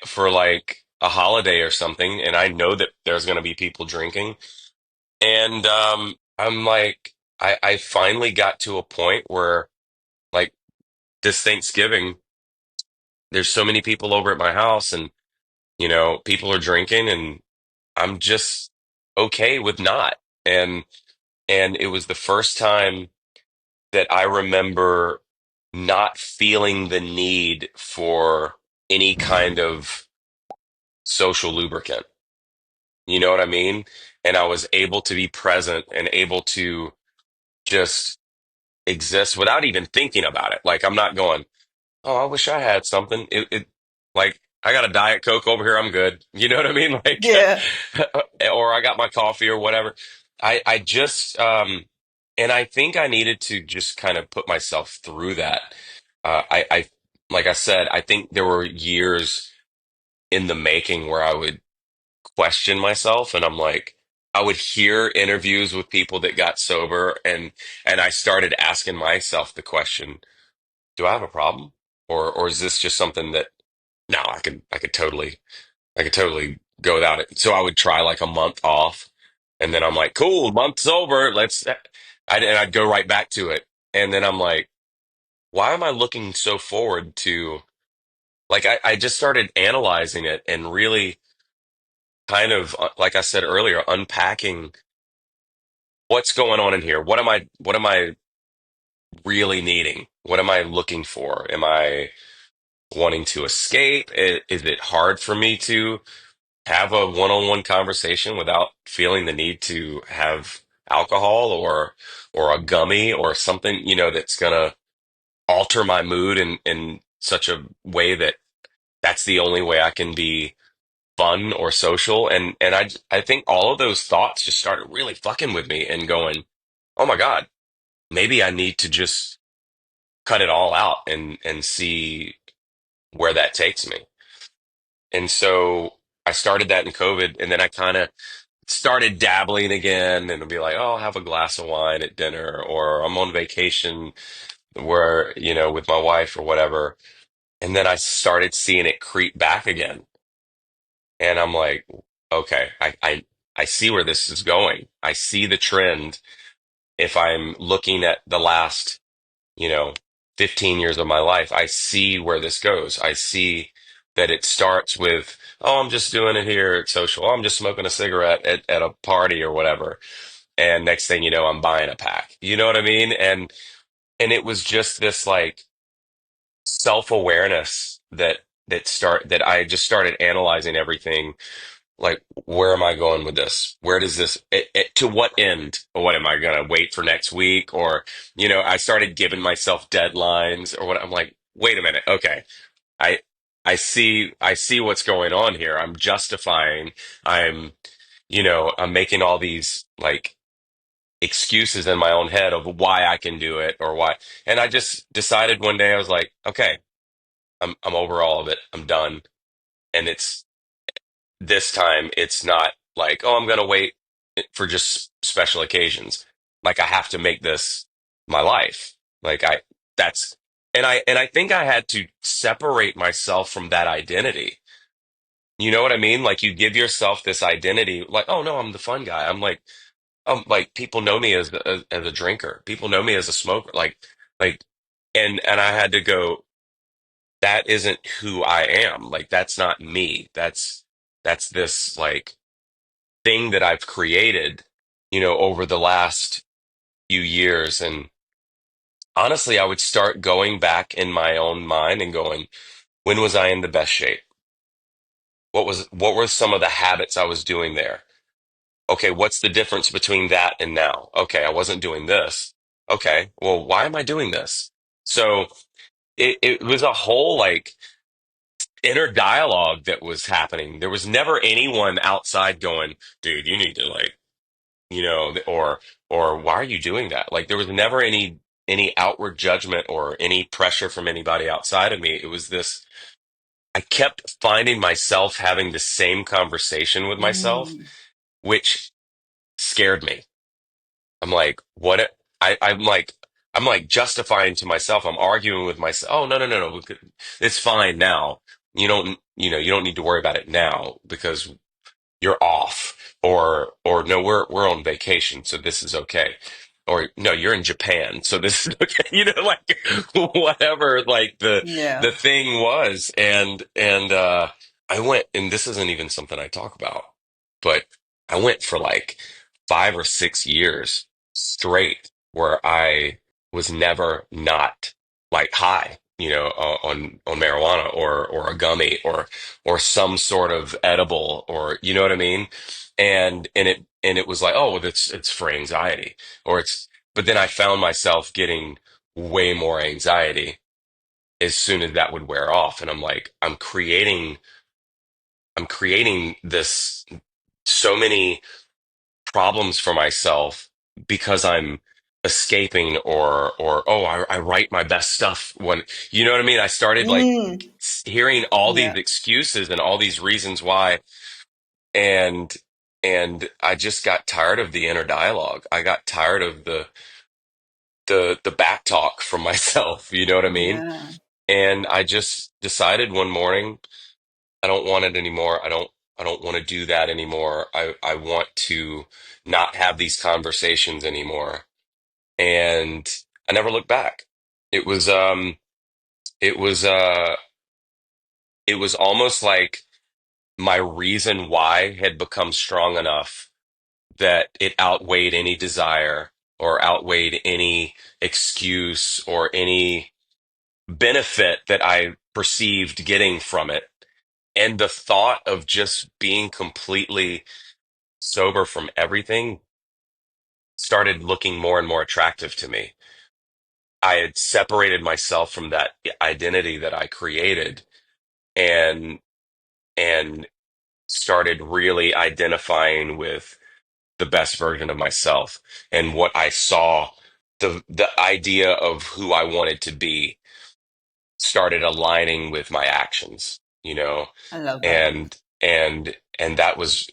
for like a holiday or something, and I know that there's going to be people drinking. And I'm like, I finally got to a point where, like, this Thanksgiving, there's so many people over at my house, and, people are drinking, and I'm just okay with not. And, and it was the first time that I remember not feeling the need for any kind of social lubricant. You know what I mean? And I was able to be present and able to just exist without even thinking about it. Like, I'm not going, oh, I wish I had something. Like, I got a Diet Coke over here. I'm good. You know what I mean? Like, Yeah. or I got my coffee or whatever. I just, and I think I needed to just kind of put myself through that. Like I said, I think there were years in the making where I would question myself, and I'm like, I would hear interviews with people that got sober, and I started asking myself the question, do I have a problem? Or is this just something that, no, I could totally go without it. So I would try like a month off, and then I'm like, cool, month's over. And I'd go right back to it. And then I'm like, why am I looking so forward to, like, I just started analyzing it and really kind of, like I said earlier, unpacking what's going on in here. What am I really needing? What am I looking for? Am I wanting to escape? Is it hard for me to have a one-on-one conversation without feeling the need to have alcohol or a gummy or something, that's gonna alter my mood in such a way that that's the only way I can be fun or social? And I think all of those thoughts just started really fucking with me and going, oh my God, maybe I need to just cut it all out and see where that takes me. And so I started that in COVID, and then I kind of started dabbling again, and it'll be like, oh, I'll have a glass of wine at dinner, or I'm on vacation where, with my wife or whatever. And then I started seeing it creep back again. And I'm like, okay, I see where this is going. I see the trend. If I'm looking at the last, you know, 15 years of my life, I see where this goes. I see that it starts with, oh, I'm just doing it here at social. Oh, I'm just smoking a cigarette at a party or whatever. And next thing you know, I'm buying a pack. You know what I mean? And it was just this like self-awareness that that I just started analyzing everything. Like, where am I going with this? Where does to what end? Or what am I going to wait for next week? Or, I started giving myself deadlines or what. I'm like, wait a minute. Okay. I, I see what's going on here. I'm justifying, I'm, I'm making all these like excuses in my own head of why I can do it or why. And I just decided one day, I was like, okay, I'm over all of it. I'm done. And it's this time it's not like, oh, I'm going to wait for just special occasions. Like I have to make this my life. Like that's, and I think I had to separate myself from that identity. You know what I mean? Like you give yourself this identity, like, oh no, I'm the fun guy. Like people know me as a drinker. People know me as a smoker. Like, and I had to go, that isn't who I am. Like that's not me. That's this like thing that I've created, over the last few years. And honestly, I would start going back in my own mind and going, when was I in the best shape? What were some of the habits I was doing there? Okay, what's the difference between that and now? Okay, I wasn't doing this. Okay, well, why am I doing this? So it was a whole like inner dialogue that was happening. There was never anyone outside going, dude, you need to like, or why are you doing that? Like there was never any outward judgment or any pressure from anybody outside of me. It was this, I kept finding myself having the same conversation with myself, Mm, which scared me. I'm like, what? I'm like justifying to myself. I'm arguing with myself. Oh, no, no, no, no. It's fine now. You don't need to worry about it now because you're off. Or no, we're on vacation, so this is okay. Or no, you're in Japan, so this is okay. Like whatever, like the yeah. thing was. And I went, and this isn't even something I talk about, but I went for like 5 or 6 years straight where I was never not like high, on marijuana or a gummy or some sort of edible, or you know what I mean? And it was like, oh, well, it's for anxiety, or it's, but then I found myself getting way more anxiety as soon as that would wear off. And I'm like, I'm creating this, so many problems for myself because I'm escaping, or oh, I write my best stuff when, you know what I mean? I started like Mm, hearing all these yeah. excuses and all these reasons why, and I just got tired of the inner dialogue. I got tired of the back talk from myself, you know what I mean? Yeah. And I just decided one morning, I don't want it anymore. I don't want to do that anymore. I want to not have these conversations anymore. And I never looked back. It was it was uh it was almost like my reason why had become strong enough that it outweighed any desire or outweighed any excuse or any benefit that I perceived getting from it. And the thought of just being completely sober from everything started looking more and more attractive to me. I had separated myself from that identity that I created, and and started really identifying with the best version of myself and what I saw, the idea of who I wanted to be started aligning with my actions, I love that. and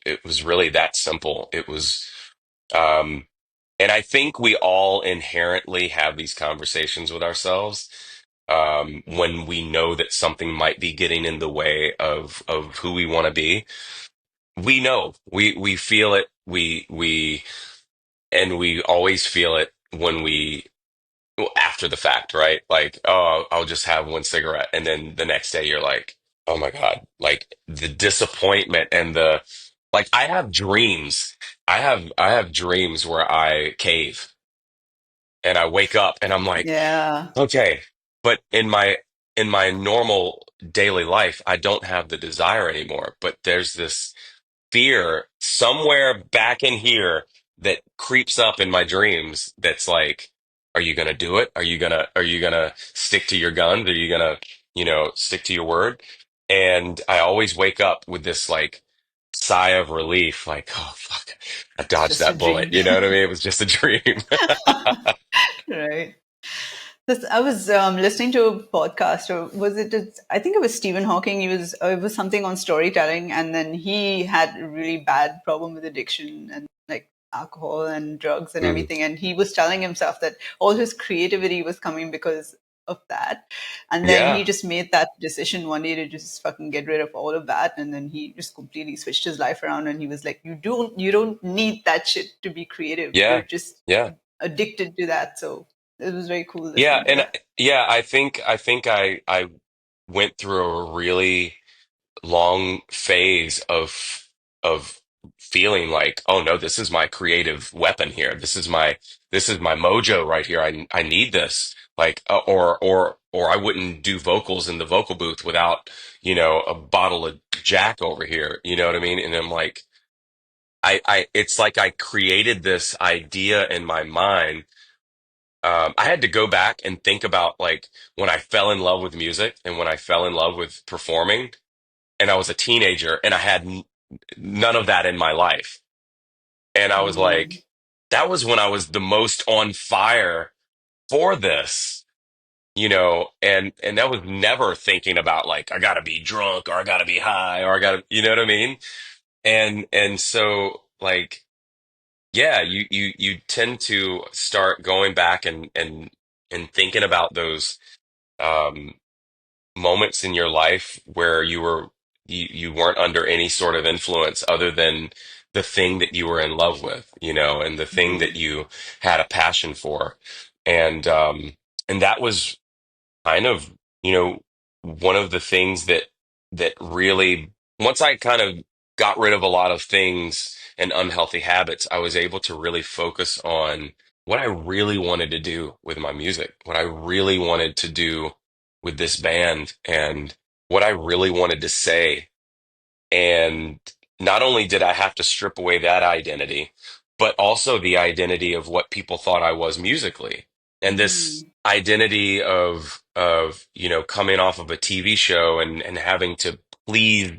it was really that simple. It was, um and I think we all inherently have these conversations with ourselves, when we know that something might be getting in the way of who we want to be. We know, we feel it, we always feel it when we, well, after the fact, right? Like, oh, I'll just have one cigarette. And then the next day you're like, oh my God, like the disappointment and like I have dreams. I have dreams where I cave and I wake up and I'm like, Yeah. okay, but in my normal daily life, I don't have the desire anymore. But there's this fear somewhere back in here that creeps up in my dreams that's like, are you gonna do it? Are you gonna stick to your guns? Are you gonna, stick to your word? And I always wake up with this like sigh of relief, like, oh fuck, I It's dodged just a that bullet. dream. You know what I mean? It was just a dream. Right. I was listening to a podcast, or was it? I think it was Stephen Hawking. It was something on storytelling, and then he had a really bad problem with addiction and like alcohol and drugs and Mm. everything. And he was telling himself that all his creativity was coming because of that. And then he Yeah, just made that decision one day to just fucking get rid of all of that. And then he just completely switched his life around. And he was like, you don't need that shit to be creative. You're yeah, just yeah. addicted to that. So it was very cool Yeah, listening to and that. yeah, I think I went through a really long phase of feeling like, oh no, this is my creative weapon here. This is my mojo right here. I need this. Like, or I wouldn't do vocals in the vocal booth without, a bottle of Jack over here. You know what I mean? And I'm like, it's like I created this idea in my mind. I had to go back and think about like when I fell in love with music and when I fell in love with performing, and I was a teenager and I had none of that in my life. And I was Mm, like, that was when I was the most on fire for this, and that was never thinking about like, I gotta be drunk or I gotta be high or I gotta, you know what I mean? And so like, yeah, you tend to start going back and thinking about those, um, moments in your life where you weren't under any sort of influence other than the thing that you were in love with, and the thing that mm, you had a passion for. And that was kind of, one of the things that really, once I kind of got rid of a lot of things and unhealthy habits, I was able to really focus on what I really wanted to do with my music, what I really wanted to do with this band, and what I really wanted to say. And not only did I have to strip away that identity, but also the identity of what people thought I was musically. And this mm. identity of, coming off of a TV show and having to please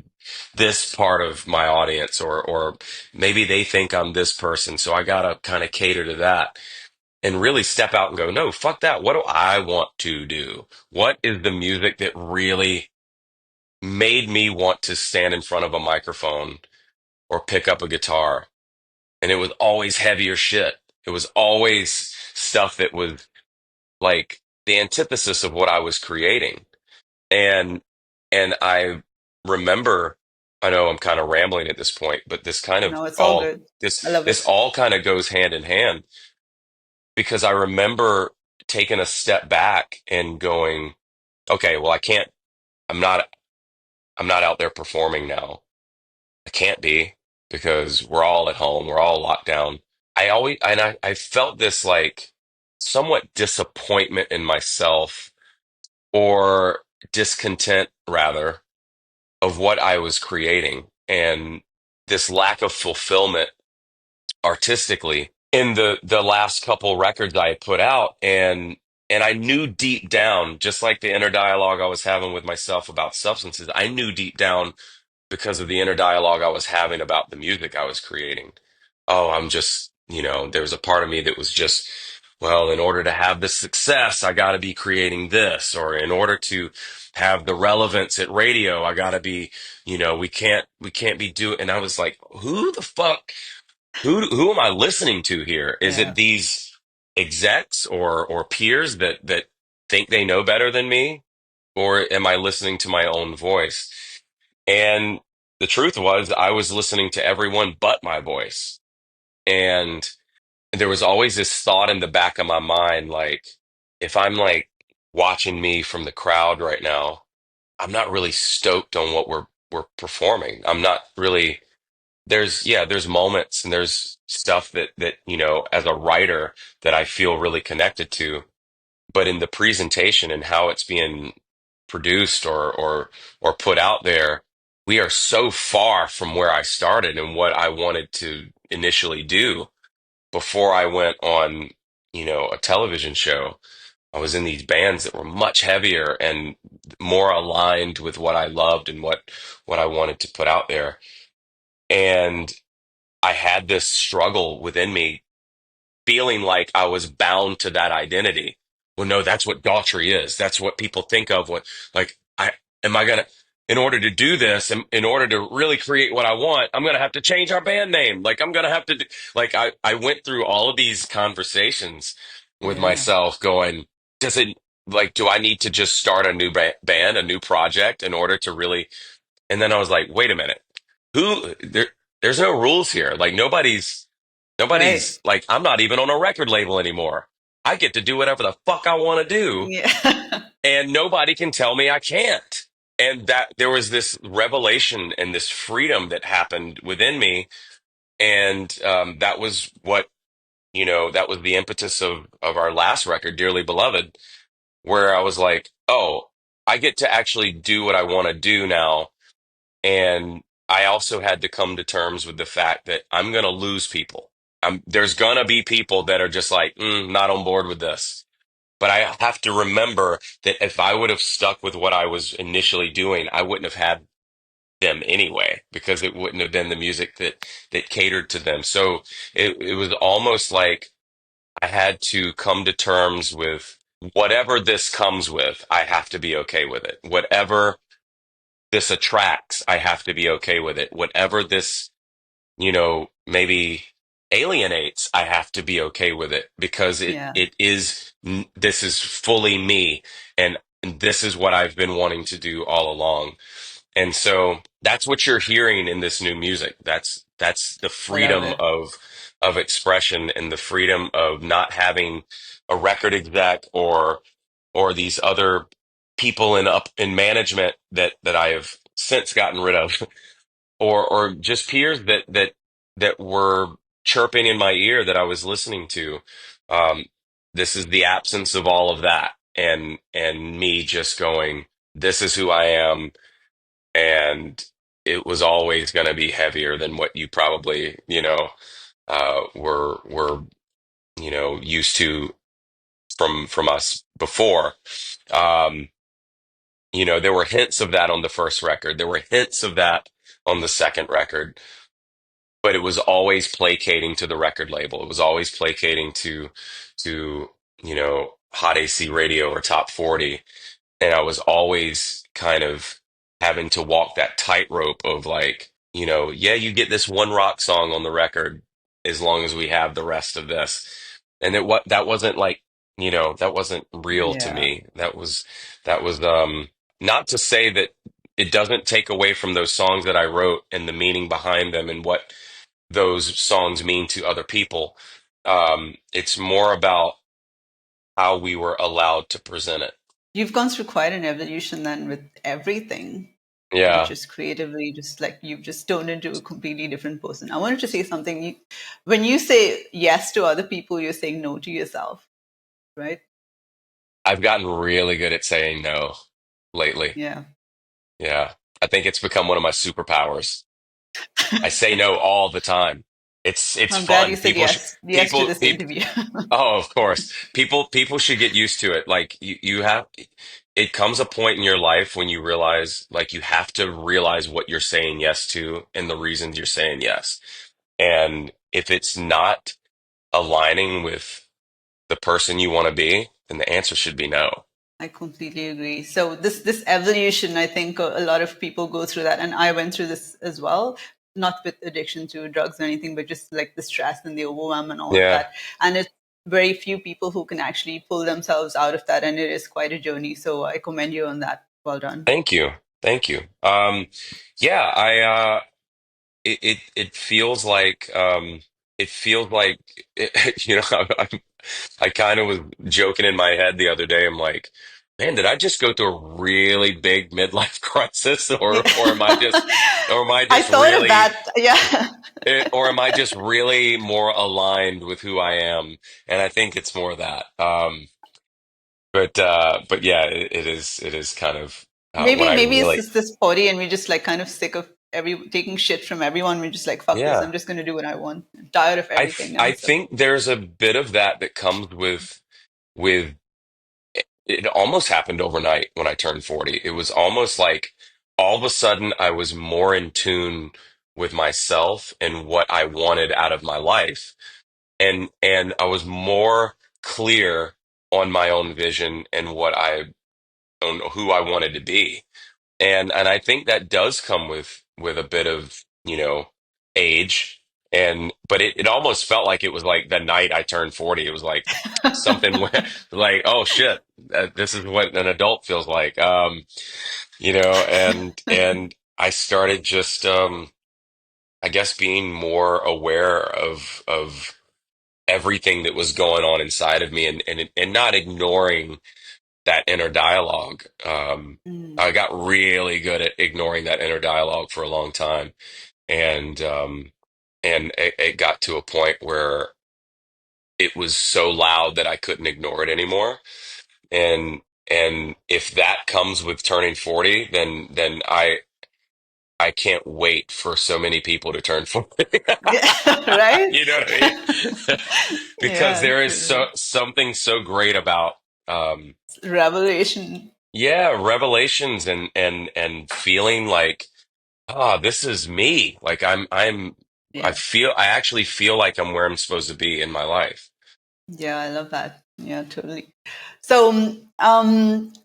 this part of my audience, or maybe they think I'm this person. So I gotta kind of cater to that and really step out and go, no, fuck that. What do I want to do? What is the music that really made me want to stand in front of a microphone or pick up a guitar? And it was always heavier shit. It was always stuff that was like the antithesis of what I was creating. And I remember, I know I'm kind of rambling at this point, but No, it's all good. I love this it. all kind of goes hand in hand, because I remember taking a step back and going, okay, well, I'm not I'm not out there performing now. I can't be, because we're all at home. We're all locked down. I felt this like somewhat disappointment in myself, or discontent rather, of what I was creating, and this lack of fulfillment artistically in the last couple records I had put out. And I knew deep down, just like the inner dialogue I was having with myself about substances, I knew deep down, because of the inner dialogue I was having about the music I was creating. Oh, I'm just, there was a part of me that was just, well, in order to have this success, I got to be creating this, or in order to have the relevance at radio, I got to be, we can't be doing. And I was like, who the fuck, who am I listening to here? Is it Yeah. these execs or peers that think they know better than me, or am I listening to my own voice? And the truth was, I was listening to everyone but my voice. And there was always this thought in the back of my mind, like, if I'm like watching me from the crowd right now, I'm not really stoked on what we're performing. I'm not really, there's moments and there's stuff that, as a writer, that I feel really connected to. But in the presentation and how it's being produced or put out there, we are so far from where I started and what I wanted to initially do before I went on, a television show. I was in these bands that were much heavier and more aligned with what I loved and what I wanted to put out there. And I had this struggle within me, feeling like I was bound to that identity. Well, no, that's what Daughtry is. That's what people think of. What, like, am I gonna, in order to do this, in order to really create what I want, I'm gonna have to change our band name. Like, I'm gonna have to, like, I went through all of these conversations with Yeah. myself going, does it, like, do I need to just start a new band, a new project in order to really, and then I was like, wait a minute, there's no rules here. Like, Right. nobody's like, I'm not even on a record label anymore. I get to do whatever the fuck I want to do, Yeah. and nobody can tell me I can't. And that there was this revelation and this freedom that happened within me. And that was that was the impetus of our last record, Dearly Beloved, where I was like, oh, I get to actually do what I want to do now. And I also had to come to terms with the fact that I'm going to lose people. There's going to be people that are just like, not on board with this. But I have to remember that if I would have stuck with what I was initially doing, I wouldn't have had them anyway, because it wouldn't have been the music that catered to them. So it was almost like I had to come to terms with whatever this comes with, I have to be okay with it. Whatever this attracts, I have to be okay with it. Whatever this, maybe alienates, I have to be okay with it, because Yeah. this is fully me, and this is what I've been wanting to do all along. And so that's what you're hearing in this new music. That's the I love freedom it. of expression and the freedom of not having a record exec or these other people in management that I have since gotten rid of, or just peers that were chirping in my ear that I was listening to. Um, this is the absence of all of that, and me just going, this is who I am, and it was always going to be heavier than what you probably were used to from us before. Um, there were hints of that on the first record. There were hints of that on the second record, but it was always placating to the record label. It was always placating to Hot AC Radio or Top 40, and I was always kind of having to walk that tightrope of like, yeah, you get this one rock song on the record as long as we have the rest of this. And that wasn't like, that wasn't real to Yeah. me. That was not to say that it doesn't take away from those songs that I wrote and the meaning behind them and what those songs mean to other people. It's more about how we were allowed to present it. You've gone through quite an evolution then with everything, not Yeah. just creatively, just like you've just turned into a completely different person. I wanted to say something. When you say yes to other people, you're saying no to yourself, right? I've gotten really good at saying no lately. Yeah. Yeah. I think it's become one of my superpowers. I say no all the time. It's I'm glad you fun. said yes to this People, interview. oh, of course. People should get used to it. Like you have, it comes a point in your life when you realize, like, you have to realize what you're saying yes to and the reasons you're saying yes. And if it's not aligning with the person you want to be, then the answer should be no. I completely agree. So this evolution, I think a lot of people go through that, and I went through this as well. Not with addiction to drugs or anything, but just like the stress and the overwhelm and all of Yeah. that. And it's very few people who can actually pull themselves out of that, and it is quite a journey. So I commend you on that. Well done. Thank you. Thank you. Yeah, it feels like, it feels like, I kind of was joking in my head the other day. I'm like, man, did I just go through a really big midlife crisis, Yeah. or am I I just thought of really, that. Yeah. or am I just really more aligned with who I am? And I think it's more that. But yeah, it is kind of when Maybe I maybe it's really, just this body, and we're just like kind of sick of every taking shit from everyone. We're just like, fuck this. yeah. I'm just gonna do what I want. I'm tired of everything now. I So think there's a bit of that that comes with it almost happened overnight when I turned 40. It was almost like all of a sudden I was more in tune with myself and what I wanted out of my life. And I was more clear on my own vision and on who I wanted to be. And I think that does come with a bit of, age. And but it almost felt like it was like the night I turned 40. It was like something like, oh shit, this is what an adult feels like. And I started just I guess being more aware of everything that was going on inside of me, and not ignoring that inner dialogue. mm, I got really good at ignoring that inner dialogue for a long time, and it got to a point where it was so loud that I couldn't ignore it anymore. And and if that comes with turning 40, then I can't wait for so many people to turn 40. yeah, right? You know what I mean? Because Yeah, there is totally. something so great about Revelation. yeah, revelations and feeling like, ah, this is me. Like Yeah, I actually feel like I'm where I'm supposed to be in my life. yeah, I love that. Yeah, totally. So,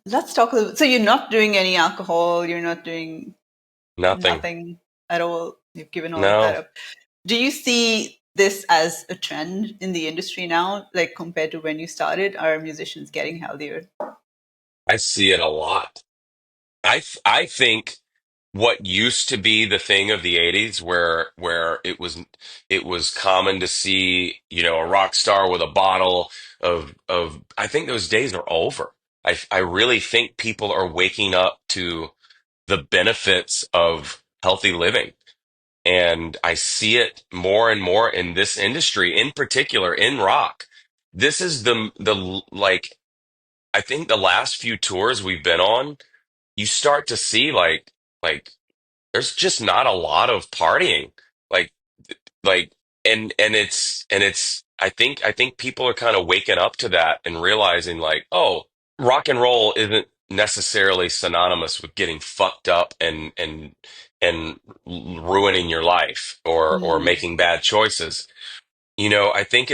let's talk a little. So, you're not doing any alcohol. You're not doing Nothing. nothing at all. You've given all of that No, up. Do you see this as a trend in the industry now, like compared to when you started? Are musicians getting healthier? I see it a lot. I think what used to be the thing of the 80s where it was common to see, a rock star with a bottle of I think those days are over. I really think people are waking up to the benefits of healthy living. And I see it more and more in this industry, in particular in rock. This is the like I think the last few tours we've been on, you start to see like there's just not a lot of partying. Like like and it's I think people are kind of waking up to that and realizing like, oh, rock and roll isn't necessarily synonymous with getting fucked up and ruining your life or Mm, making bad choices. I think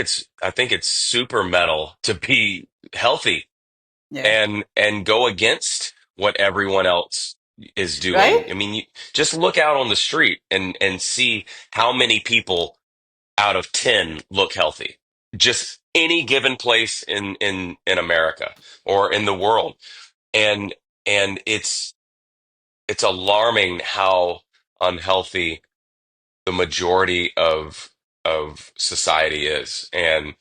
it's super metal to be healthy yeah. and go against what everyone else is doing. I Right? mean, just look out on the street and see how many people out of 10 look healthy. Just any given place in America or in the world. And and it's alarming how unhealthy the majority of society is. And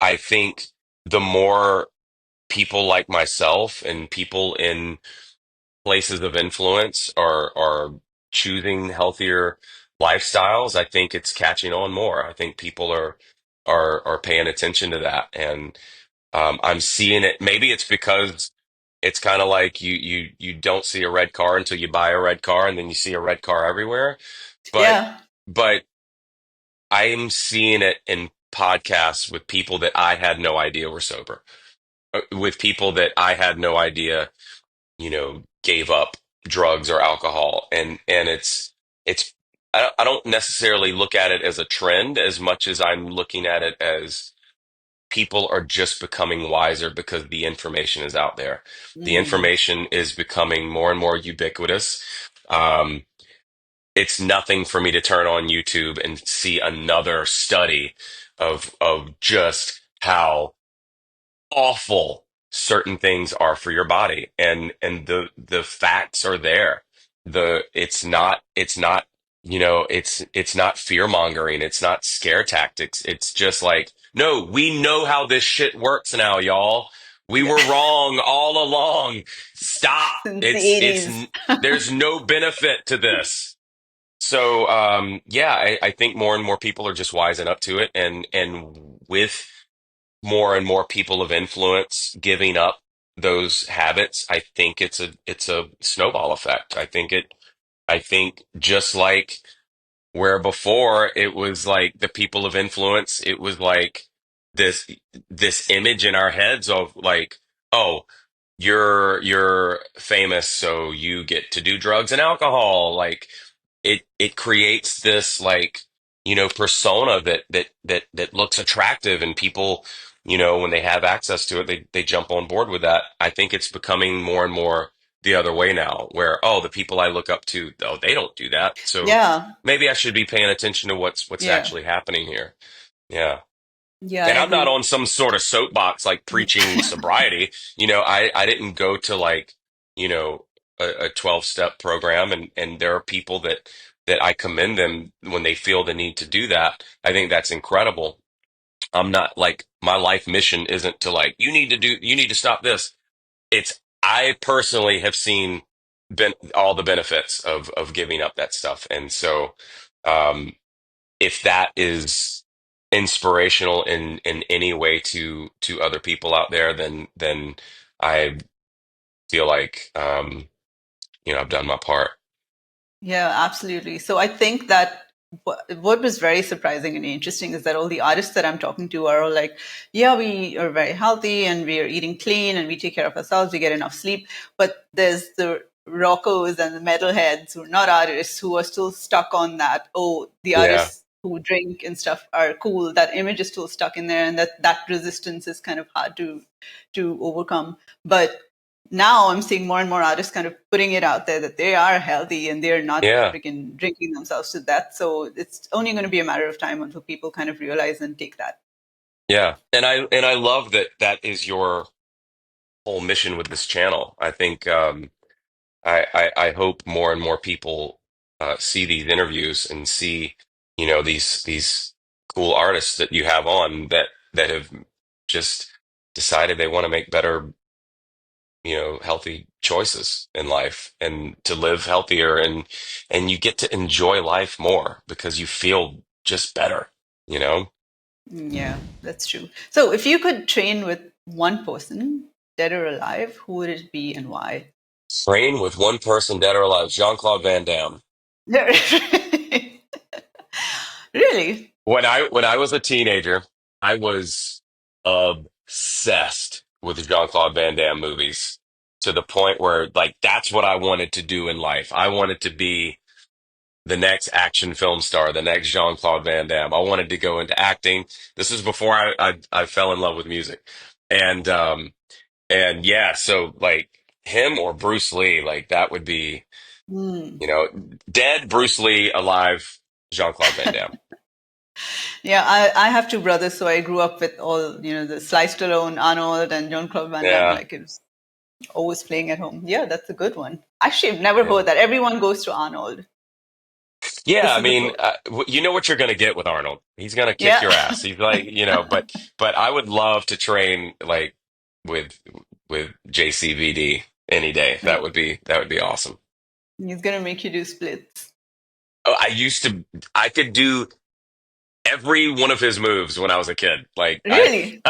I think the more people like myself and people in places of influence are choosing healthier lifestyles, I think it's catching on more. I think people are paying attention to that, and I'm seeing it. Maybe it's because it's kind of like you don't see a red car until you buy a red car, and then you see a red car everywhere. But Yeah. but I'm seeing it in podcasts with people that I had no idea were sober, with people that I had no idea gave up drugs or alcohol. And it's I don't necessarily look at it as a trend as much as I'm looking at it as people are just becoming wiser because the information is out there. The Mm, information is becoming more and more ubiquitous. Um, it's nothing for me to turn on YouTube and see another study of just how awful certain things are for your body, and the facts are there. It's not it's not fear mongering, it's not scare tactics. It's just like, no, we know how this shit works now, y'all. We yeah. were wrong all along. Stop. Since the 80s. There's no benefit to this. So yeah, I think more and more people are just wising up to it, and with more and more people of influence giving up those habits, I think it's a snowball effect. I think just like where before it was like the people of influence, it was like this this image in our heads of like, oh, you're famous, so you get to do drugs and alcohol. Like it creates this like persona that looks attractive, and people when they have access to it, they jump on board with that. I think it's becoming more and more the other way now, where the people I look up to, they don't do that, so Yeah, maybe I should be paying attention to what's yeah, actually happening here. Yeah. yeah, I And I'm not agree. on some sort of soapbox like preaching sobriety. I didn't go to like, a 12-step program, and there are people that I commend them when they feel the need to do that. I think that's incredible. I'm not like, my life mission isn't to like, you need to stop this. It's, I personally have seen all the benefits of giving up that stuff. And so, um, if that is inspirational in any way to other people out there, then I feel like I've done my part. Yeah, absolutely. So I think that what was very surprising and interesting is that all the artists that I'm talking to are all like, yeah, we are very healthy and we are eating clean and we take care of ourselves, we get enough sleep. But there's the rockos and the metalheads who are not artists who are still stuck on that. Oh, the Yeah, artists who drink and stuff are cool. That image is still stuck in there, and that resistance is kind of hard to overcome. But now I'm seeing more and more artists kind of putting it out there that they are healthy and they're not yeah, freaking drinking themselves to death. So it's only going to be a matter of time until people kind of realize and take that. yeah. And I love that that is your whole mission with this channel. I think I hope more and more people see these interviews and see these cool artists that you have on that have just decided they want to make better, healthy choices in life and to live healthier, and you get to enjoy life more because you feel just better, you know? Yeah, that's true. So if you could train with one person, dead or alive, who would it be and why? Train with one person, dead or alive, Jean-Claude Van Damme. Really? When I was a teenager, I was obsessed with Jean-Claude Van Damme movies, to the point where like that's what I wanted to do in life. I wanted to be the next action film star, the next Jean-Claude Van Damme. I wanted to go into acting. This is before I fell in love with music. And yeah, so like him or Bruce Lee, like that would be, Hmm. you know, dead Bruce Lee, alive Jean-Claude Van Damme. Yeah, I have two brothers, so I grew up with all, the Sly Stallone, Arnold, and John Claude Van Damme. Yeah. Like it was always playing at home. Yeah, that's a good one. Actually, I've never Yeah. heard that. Everyone goes to Arnold. Yeah, This I is the mean, first. you know what you're going to get with Arnold. He's going to kick Yeah. your ass. He's like, but I would love to train like with JCVD any day. No, That would be awesome. he's gonna make you do splits. Oh, I could do every one of his moves when I was a kid. Like Really?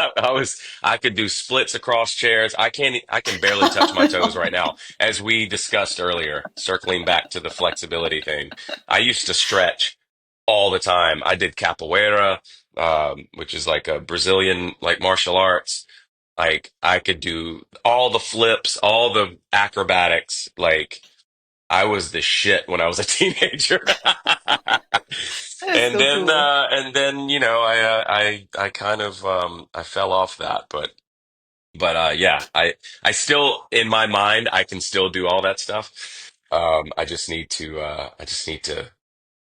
I could do splits across chairs. I can barely touch my toes right now. As we discussed earlier, circling back to the flexibility thing, I used to stretch all the time. I did capoeira, which is like a Brazilian like martial arts. Like I could do all the flips, all the acrobatics. Like I was the shit when I was a teenager. That is so cool. And then I kind of I fell off that, but yeah, I still, in my mind, I can still do all that stuff. I just need to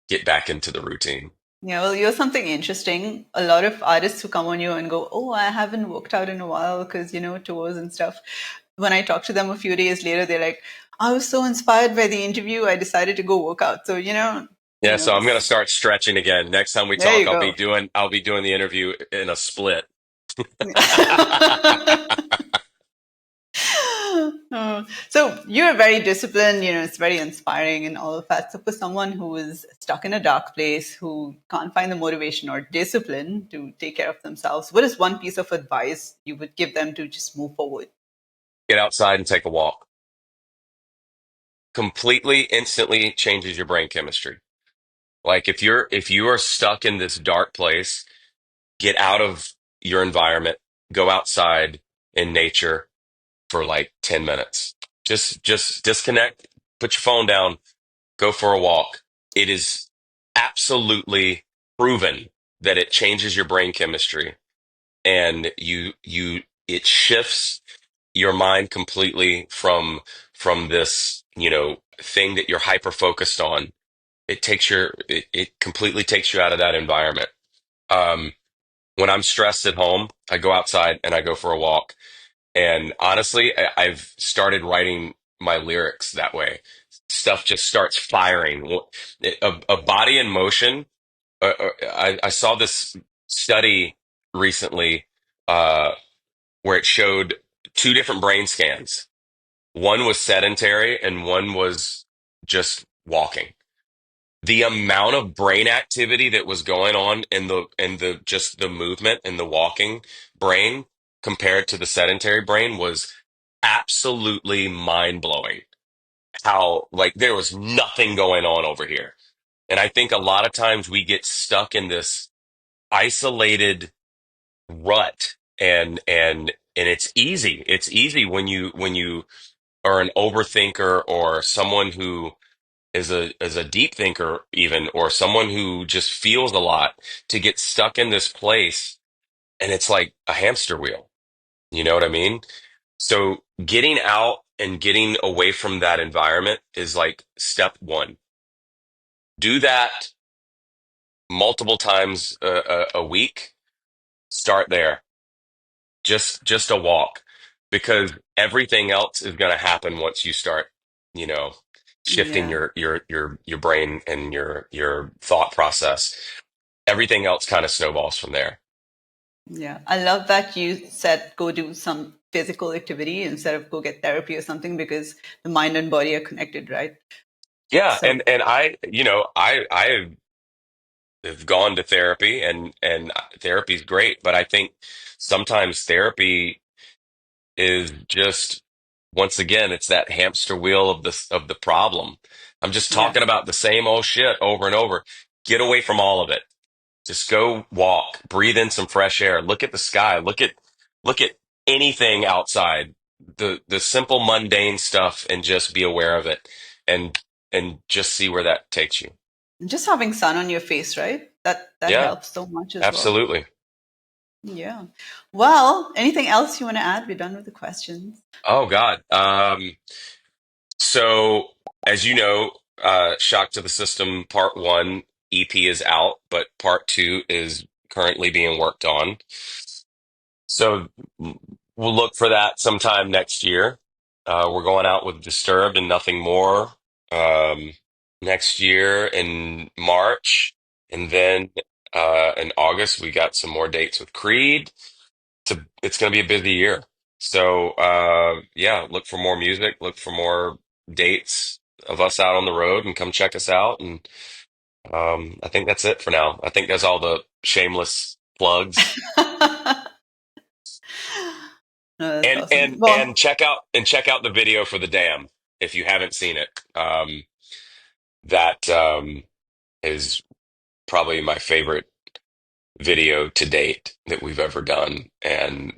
get back into the routine. Yeah, well, you're something interesting. A lot of artists who come on you and go, "Oh, I haven't worked out in a while because, tours and stuff." When I talk to them a few days later, they're like, "I was so inspired by the interview, I decided to go work out." So, Yeah, so I'm gonna it's start stretching again. Next time we there talk, you go. I'll be doing the interview in a split. So you're very disciplined, it's very inspiring and all of that. So for someone who is stuck in a dark place, who can't find the motivation or discipline to take care of themselves, what is one piece of advice you would give them to just move forward? get outside and take a walk. Completely, instantly changes your brain chemistry. Like if you are stuck in this dark place, get out of your environment, go outside in nature for like 10 minutes. Just disconnect, put your phone down, go for a walk. It is absolutely proven that it changes your brain chemistry and it shifts your mind completely from this, thing that you're hyper focused on. It completely takes you out of that environment. Um, when I'm stressed at home, I go outside and I go for a walk. And honestly, I've started writing my lyrics that way. Stuff just starts firing. A body in motion. I saw this study recently uh, where it showed two different brain scans. One was sedentary and one was just walking. The amount of brain activity that was going on in the just the movement and the walking brain compared to the sedentary brain was absolutely mind blowing. How like there was nothing going on over here. And I think a lot of times we get stuck in this isolated rut and it's easy. It's easy when you are an overthinker or someone who is a deep thinker even or someone who just feels a lot to get stuck in this place and it's like a hamster wheel. You know what I mean? So getting out and getting away from that environment is like step one. Do that multiple times a week. Start there. Just a walk because everything else is going to happen once you start, you know, shifting Yeah. your brain and your thought process. Everything else kind of snowballs from there. Yeah. I love that you said go do some physical activity instead of go get therapy or something because the mind and body are connected, right? Yeah, So, and I have gone to therapy and therapy is great, but I think sometimes therapy is just once again it's that hamster wheel of the problem. I'm just yeah. talking about the same old shit over and over. Get away from all of it. Just go walk, breathe in some fresh air, look at the sky, look at anything outside. The simple mundane stuff and just be aware of it and and just see where that takes you. Just having sun on your face, right? That Yeah, helps so much as well. absolutely. Yeah. Well, anything else you want to add? We're done with the questions. Oh God. So as you know, Shock to the System Part One EP is out, but Part Two is currently being worked on. So we'll look for that sometime next year. We're going out with Disturbed and Nothing More next year in March, and then in August we got some more dates with Creed. It's going to be a busy year. So yeah, look for more music, look for more dates of us out on the road, and come check us out. And I think that's it for now. I think that's all the shameless plugs. No, that's awesome. And Well, check out the video for the dam if you haven't seen it. That is probably my favorite video to date that we've ever done. And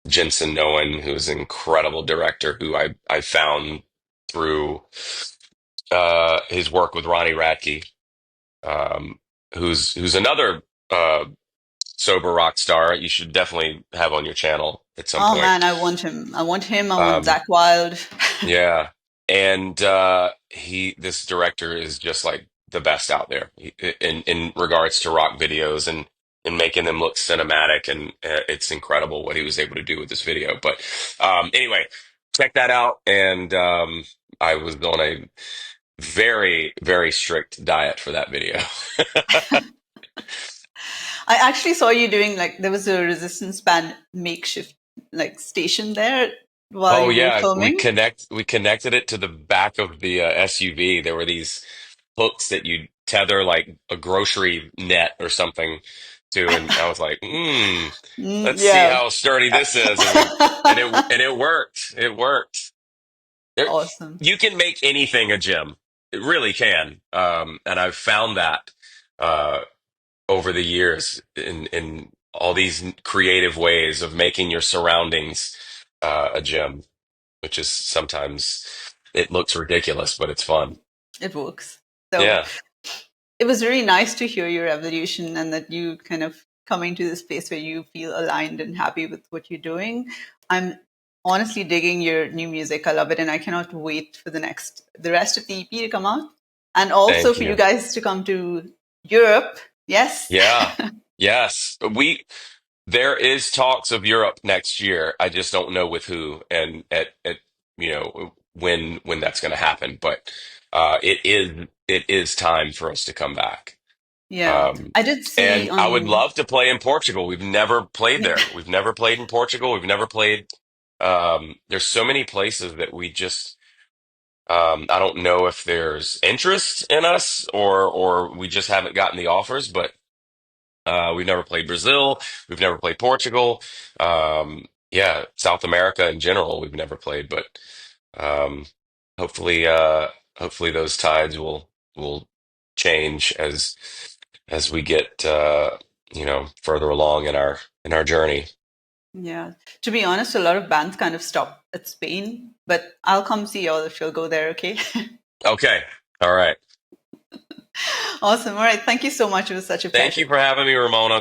Jensen Noen, who's an incredible director, who I found through his work with Ronnie Radke, um, who's another sober rock star. You should definitely have on your channel at some oh point. man, I want him. I want him. I want Um, Zach Wild. Yeah. And this director is just like the best out there in regards to rock videos and making them look cinematic. And it's incredible what he was able to do with this video. But anyway, check that out. And I was on a very, very strict diet for that video. I actually saw you doing like there was a resistance band makeshift like station there while Oh you were yeah, filming. we connected it to the back of the SUV. There were these hooks that you tether like a grocery net or something too, and I was like, let's see Yeah. how sturdy this is, and it worked. It worked. There, Awesome. you can make anything a gym. It really can. And I've found that uh, over the years in all these creative ways of making your surroundings a gym, which is sometimes it looks ridiculous, but it's fun. It works. So Yeah. it was really nice to hear your evolution and that you kind of coming to this place where you feel aligned and happy with what you're doing. I'm honestly digging your new music. I love it, and I cannot wait for the rest of the EP to come out, and also Thank for you you. guys to come to Europe. Yes. Yeah. Yes. There is talks of Europe next year. I just don't know with who and at when that's going to happen. But it is time for us to come back. Yeah, Um, I did see and I would on. love to play in Portugal. We've never played there. We've never played in Portugal. We've never played. There's so many places that we just. I don't know if there's interest in us or we just haven't gotten the offers, but. We've never played Brazil. We've never played Portugal. Yeah, South America in general, we've never played, but um, hopefully, hopefully those tides will change as we get further along in our journey. Yeah, to be honest, a lot of bands kind of stop at Spain, but I'll come see y'all if you'll go there. Okay. Okay, all right. Awesome. All right. Thank you so much. It was such a Thank you pleasure. for having me, Ramona.